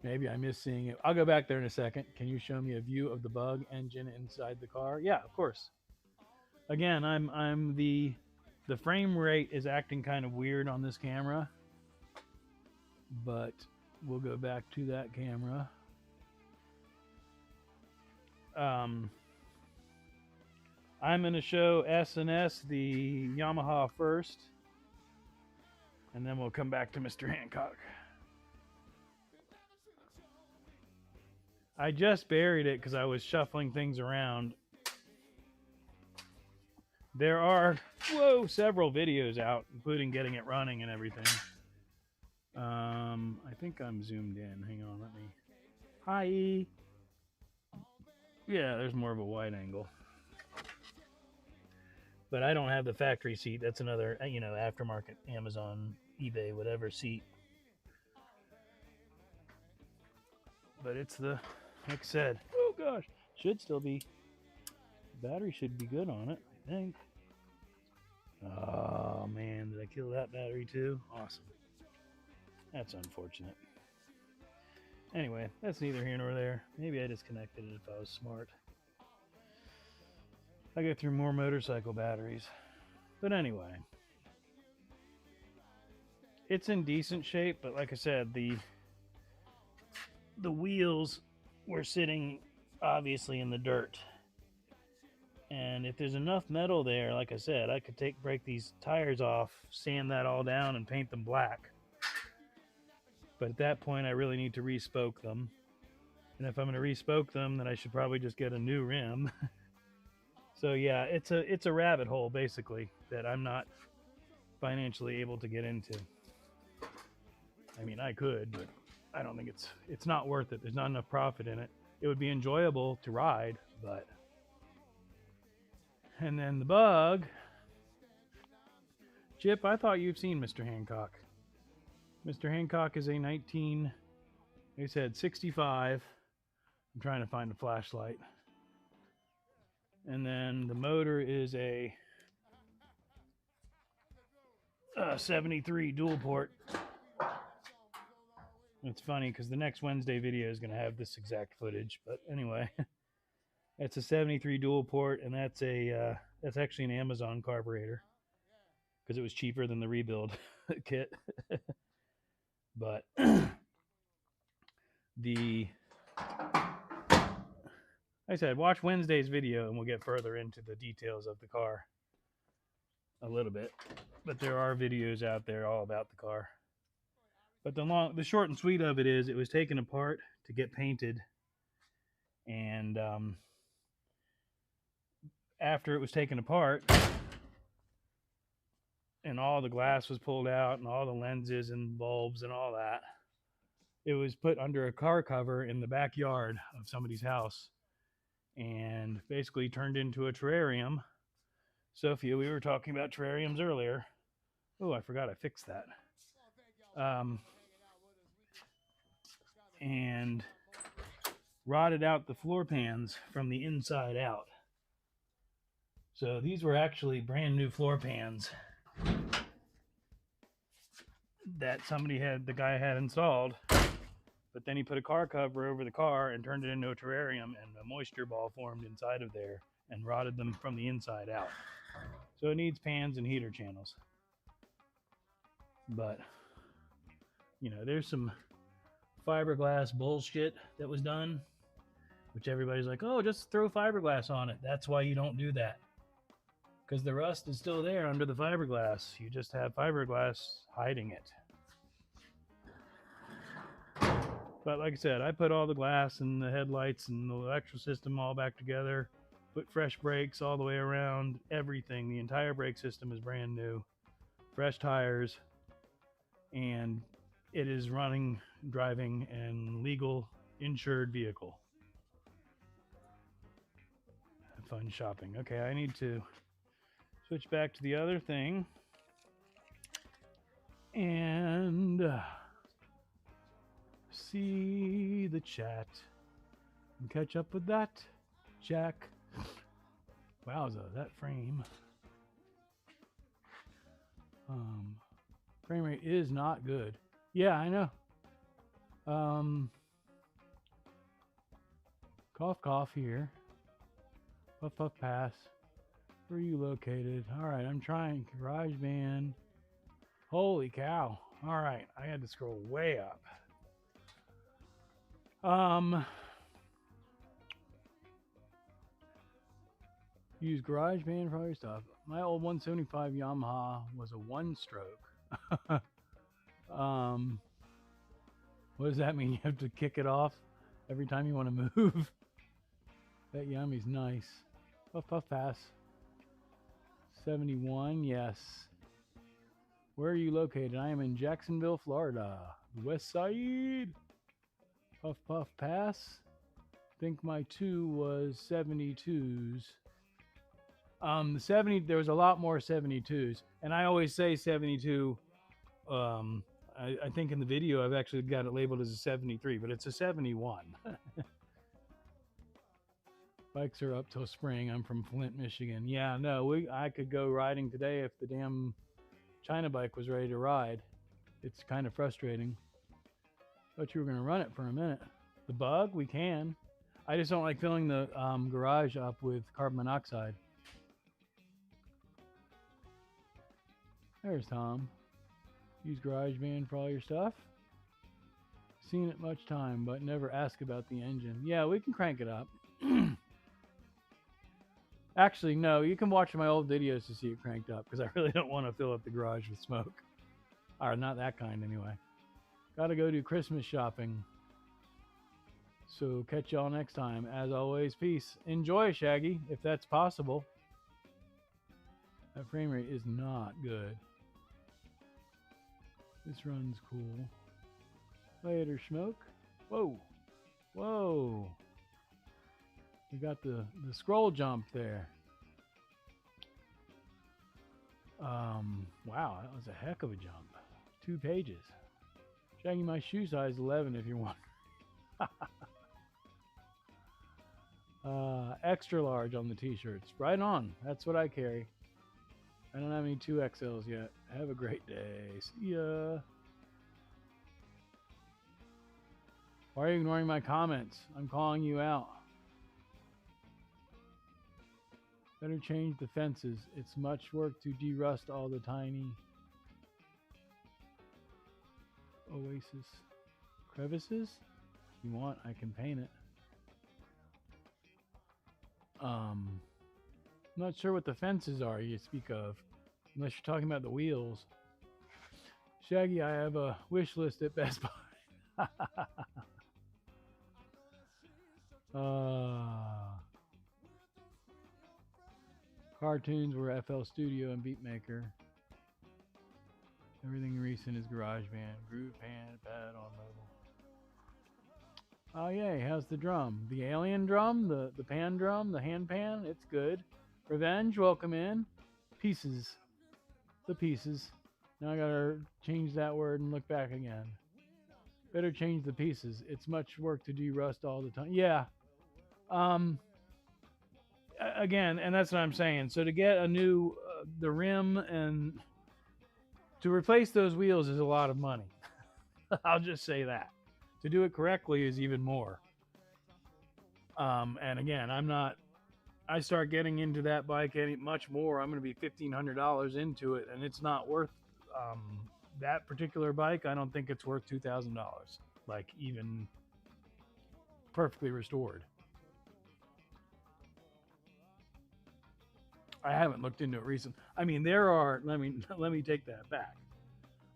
Maybe I miss seeing it. I'll go back there in a second. Can you show me a view of the bug engine inside the car? Yeah, of course. Again, I'm the frame rate is acting kind of weird on this camera, but we'll go back to that camera. I'm going to show S&S, the Yamaha, first, and then we'll come back to Mr. Hancock. I just buried it because I was shuffling things around. There are, several videos out, including getting it running and everything. I think I'm zoomed in. Hang on, let me... Hi! Yeah, there's more of a wide angle. But I don't have the factory seat. That's another, aftermarket Amazon, eBay, whatever seat. But it's the... Like I said, oh gosh, should still be, battery should be good on it, I think. Oh man, did I kill that battery too? Awesome. That's unfortunate. Anyway, that's neither here nor there. Maybe I disconnected it if I was smart. I go through more motorcycle batteries. But anyway, it's in decent shape, but like I said, the wheels were sitting obviously in the dirt. And if there's enough metal there, like I said, I could break these tires off, sand that all down, and paint them black. But at that point, I really need to re-spoke them. And if I'm going to re-spoke them, then I should probably just get a new rim. So yeah, it's a rabbit hole basically that I'm not financially able to get into. I mean, I could, but I don't think it's not worth it. There's not enough profit in it. It would be enjoyable to ride, but. And then the bug. Chip, I thought you've seen Mr. Hancock. Mr. Hancock is a 19, they said 65. I'm trying to find a flashlight. And then the motor is a 73 dual port. It's funny because the next Wednesday video is going to have this exact footage. But anyway, it's a 73 dual port, and that's actually an Amazon carburetor because it was cheaper than the rebuild kit. But like I said, watch Wednesday's video and we'll get further into the details of the car a little bit. But there are videos out there all about the car. But the short and sweet of it is, it was taken apart to get painted, and after it was taken apart and all the glass was pulled out and all the lenses and bulbs and all that, it was put under a car cover in the backyard of somebody's house and basically turned into a terrarium. Sophia, we were talking about terrariums earlier. Oh, I forgot I fixed that. And rotted out the floor pans from the inside out. So these were actually brand new floor pans that the guy had installed, but then he put a car cover over the car and turned it into a terrarium, and a moisture ball formed inside of there and rotted them from the inside out. So it needs pans and heater channels. But, you know, there's some fiberglass bullshit that was done, which everybody's like, oh, just throw fiberglass on it. That's why you don't do that, because the rust is still there under the fiberglass. You just have fiberglass hiding it. But like I said, I put all the glass and the headlights and the electrical system all back together, put fresh brakes all the way around, everything. The entire brake system is brand new, fresh tires, and it is running, driving, and legal, insured vehicle. Have fun shopping. Okay, I need to switch back to the other thing and see the chat and catch up with that, Jack. Wowza, that frame. Frame rate is not good. Yeah, I know. Cough, cough here. Puff, puff, pass. Where are you located? All right, I'm trying. GarageBand. Holy cow. All right, I had to scroll way up. Use GarageBand for all your stuff. My old 175 Yamaha was a one-stroke. What does that mean? You have to kick it off every time you want to move? That Yummy's nice. Puff, puff, pass. 71, yes. Where are you located? I am in Jacksonville, Florida. The west side. Puff, puff, pass. I think my 2 was 72s. The 70, there was a lot more 72s. And I always say 72. I think in the video I've actually got it labeled as a 73, but it's a 71. Bikes are up till spring. I'm from Flint, Michigan. Yeah, no, I could go riding today if the damn China bike was ready to ride. It's kind of frustrating. Thought you were going to run it for a minute. The bug, we can. I just don't like filling the garage up with carbon monoxide. There's Tom. Use GarageBand for all your stuff. Seen it much time, but never ask about the engine. Yeah, we can crank it up. Actually, no, you can watch my old videos to see it cranked up because I really don't want to fill up the garage with smoke. Or not that kind, anyway. Gotta go do Christmas shopping. So catch y'all next time. As always, peace. Enjoy, Shaggy, if that's possible. That frame rate is not good. This runs cool. Later, Schmoke. Whoa. Whoa. We got the scroll jump there. Wow, that was a heck of a jump. 2 pages. Shaggy, my shoe size 11 if you're wondering. Extra large on the t-shirts. Right on. That's what I carry. I don't have any 2XLs yet. Have a great day. See ya. Why are you ignoring my comments? I'm calling you out. Better change the fences. It's much work to de-rust all the tiny oasis crevices. If you want, I can paint it. I'm not sure what the fences are you speak of, unless you're talking about the wheels. Shaggy, I have a wish list at Best Buy. Cartoons were FL Studio and Beatmaker. Everything recent is GarageBand, Groove Pad on mobile. Oh yay, how's the drum? The alien drum, the pan drum, the hand pan, it's good. Revenge, welcome in. Pieces. The pieces. Now I gotta change that word and look back again. Better change the pieces. It's much work to de-rust all the time. Yeah. Again, and that's what I'm saying. So to get a new, the rim and to replace those wheels is a lot of money. I'll just say that. To do it correctly is even more. And again, I start getting into that bike any much more. I'm going to be $1,500 into it, and it's not worth that particular bike. I don't think it's worth $2,000, like even perfectly restored. I haven't looked into it recently. I mean, there are. Let me take that back.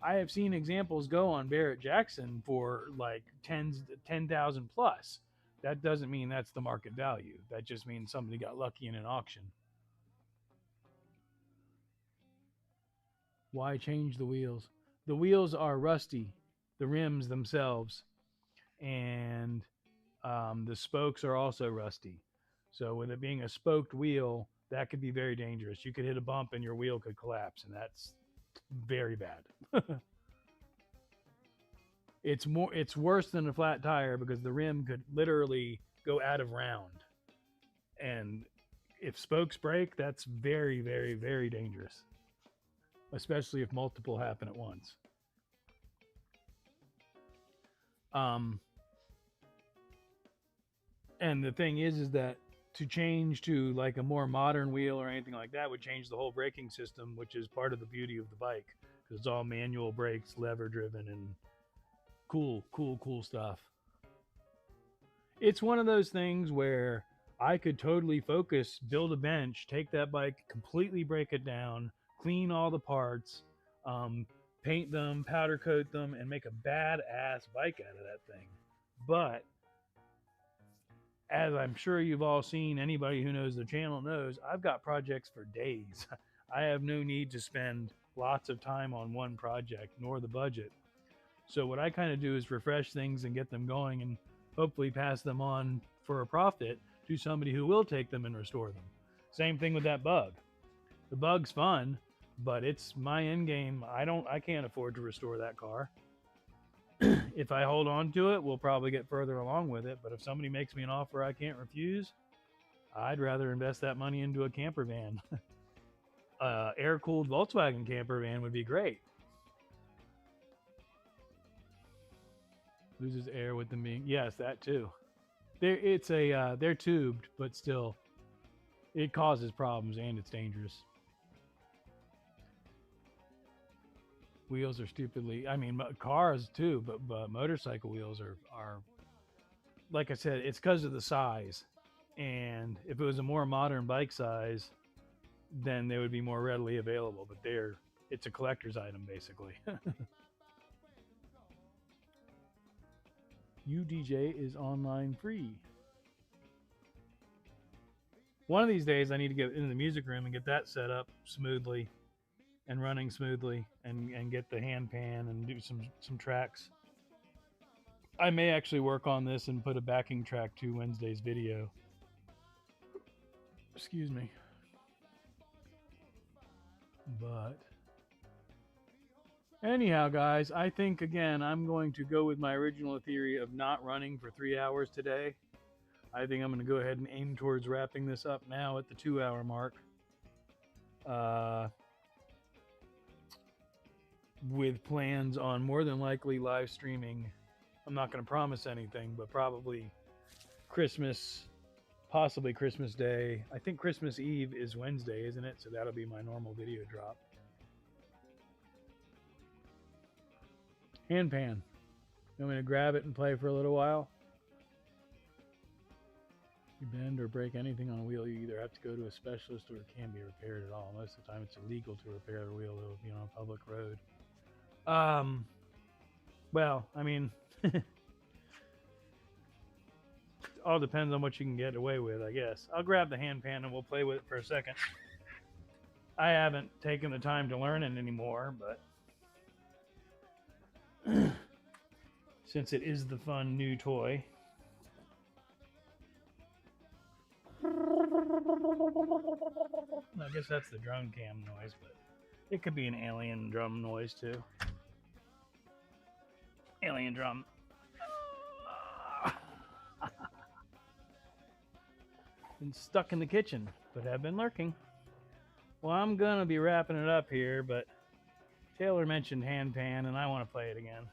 I have seen examples go on Barrett Jackson for like 10,000 plus. That doesn't mean that's the market value. That just means somebody got lucky in an auction. Why change the wheels? The wheels are rusty, the rims themselves, and the spokes are also rusty. So with it being a spoked wheel, that could be very dangerous. You could hit a bump and your wheel could collapse, and that's very bad. It's worse than a flat tire because the rim could literally go out of round. And if spokes break, that's very, very, very dangerous. Especially if multiple happen at once. And the thing is that to change to like a more modern wheel or anything like that would change the whole braking system, which is part of the beauty of the bike because it's all manual brakes, lever driven, and cool stuff. It's one of those things where I could totally focus, build a bench, take that bike, completely break it down, clean all the parts, paint them, powder coat them, and make a badass bike out of that thing. But as I'm sure you've all seen, anybody who knows the channel knows, I've got projects for days. I have no need to spend lots of time on one project, nor the budget. So what I kind of do is refresh things and get them going and hopefully pass them on for a profit to somebody who will take them and restore them. Same thing with that bug. The bug's fun, but it's my end game. I can't afford to restore that car. If I hold on to it, we'll probably get further along with it. But if somebody makes me an offer I can't refuse, I'd rather invest that money into a camper van. Air-cooled Volkswagen camper van would be great. Loses air with them being... Yes, that too. They're tubed, but still, it causes problems and it's dangerous. Wheels are stupidly. I mean, cars too, but motorcycle wheels are like I said. It's because of the size, and if it was a more modern bike size, then they would be more readily available. But it's a collector's item basically. UDJ is online free. One of these days, I need to get into the music room and get that set up smoothly and running smoothly, and get the hand pan and do some tracks. I may actually work on this and put a backing track to Wednesday's video. Excuse me. But anyhow, guys, I think again I'm going to go with my original theory of not running for 3 hours today. I think I'm going to go ahead and aim towards wrapping this up now at the 2-hour mark. With plans on more than likely live streaming. I'm not going to promise anything, but probably Christmas, possibly Christmas Day. I think Christmas Eve is Wednesday, isn't it? So that'll be my normal video drop. Hand pan. You want me to grab it and play for a little while? If you bend or break anything on a wheel, you either have to go to a specialist or it can't be repaired at all. Most of the time it's illegal to repair the wheel. It'll be on a public road. Well, I mean, all depends on what you can get away with, I guess. I'll grab the hand pan and we'll play with it for a second. I haven't taken the time to learn it anymore, but since it is the fun new toy. I guess that's the drum cam noise, but it could be an alien drum noise too. Alien drum. Been stuck in the kitchen, but have been lurking. Well, I'm gonna be wrapping it up here, but Taylor mentioned hand pan, and I want to play it again.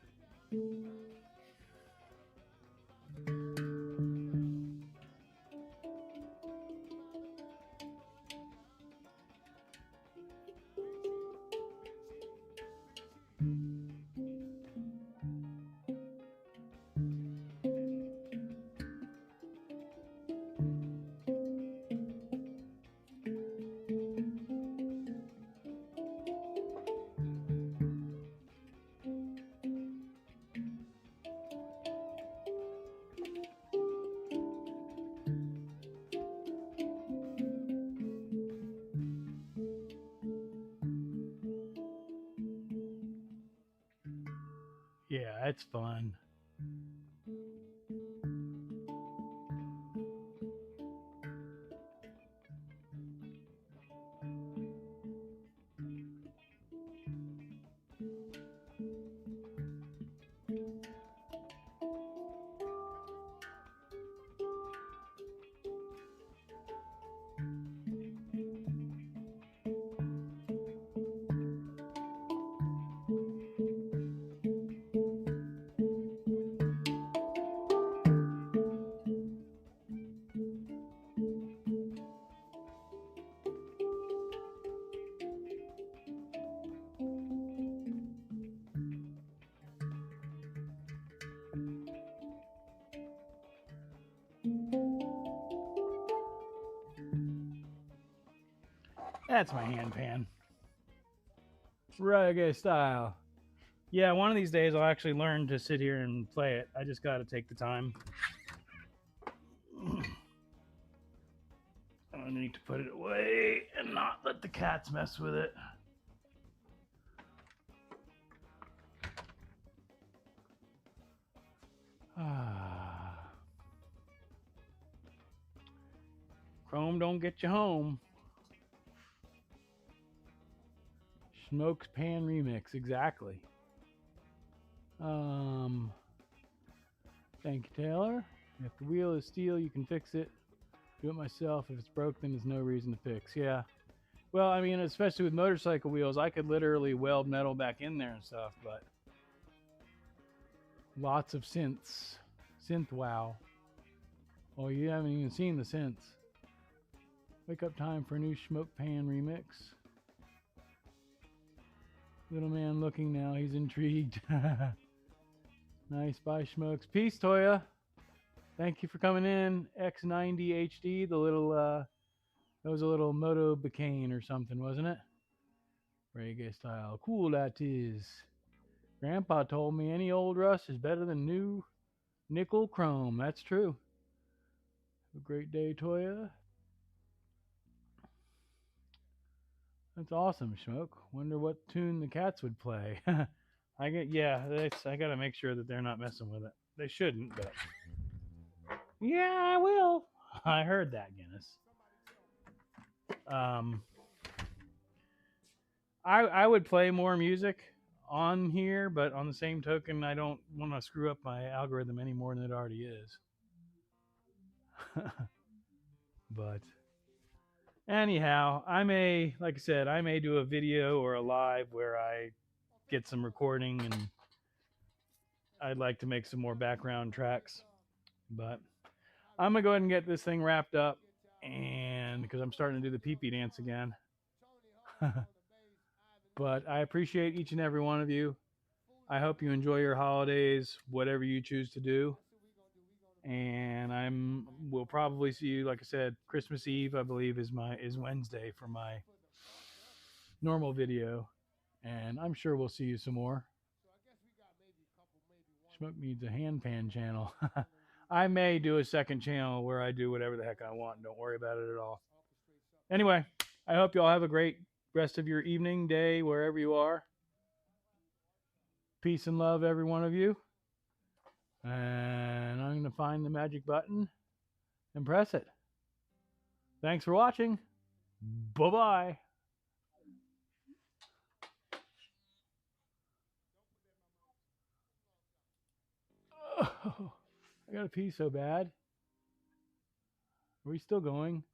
Yeah, it's fun. That's my hand pan. Reggae style. Yeah, one of these days I'll actually learn to sit here and play it. I just got to take the time. I need to put it away and not let the cats mess with it. Chrome don't get you home. Schmoke's Pan Remix, exactly. Thank you, Taylor. If the wheel is steel, you can fix it. Do it myself. If it's broke, then there's no reason to fix. Yeah. Well, I mean, especially with motorcycle wheels, I could literally weld metal back in there and stuff, but lots of synths. Synth wow. Oh, you haven't even seen the synths. Wake up time for a new Schmoke Pan remix. Little man looking now. He's intrigued. Nice. Bye, Schmokes. Peace, Toya. Thank you for coming in. X90 HD. The little, that was a little Moto Bacane or something, wasn't it? Reggae style. Cool that is. Grandpa told me any old rust is better than new nickel chrome. That's true. Have a great day, Toya. That's awesome, Schmoke. Wonder what tune the cats would play. I gotta make sure that they're not messing with it. They shouldn't, but yeah, I will. I heard that, Guinness. I would play more music on here, but on the same token, I don't want to screw up my algorithm any more than it already is. But anyhow, like I said, I may do a video or a live where I get some recording, and I'd like to make some more background tracks. But I'm gonna go ahead and get this thing wrapped up, and because I'm starting to do the pee-pee dance again. But I appreciate each and every one of you. I hope you enjoy your holidays, whatever you choose to do. And we'll probably see you, like I said, Christmas Eve, I believe, is Wednesday for my normal video. And I'm sure we'll see you some more. Schmoke needs a hand pan channel. I may do a second channel where I do whatever the heck I want. Don't worry about it at all. Anyway, I hope you all have a great rest of your evening, day, wherever you are. Peace and love, every one of you. And I'm going to find the magic button and press it. Thanks for watching. Bye-bye. Oh, I got to pee so bad. Are we still going?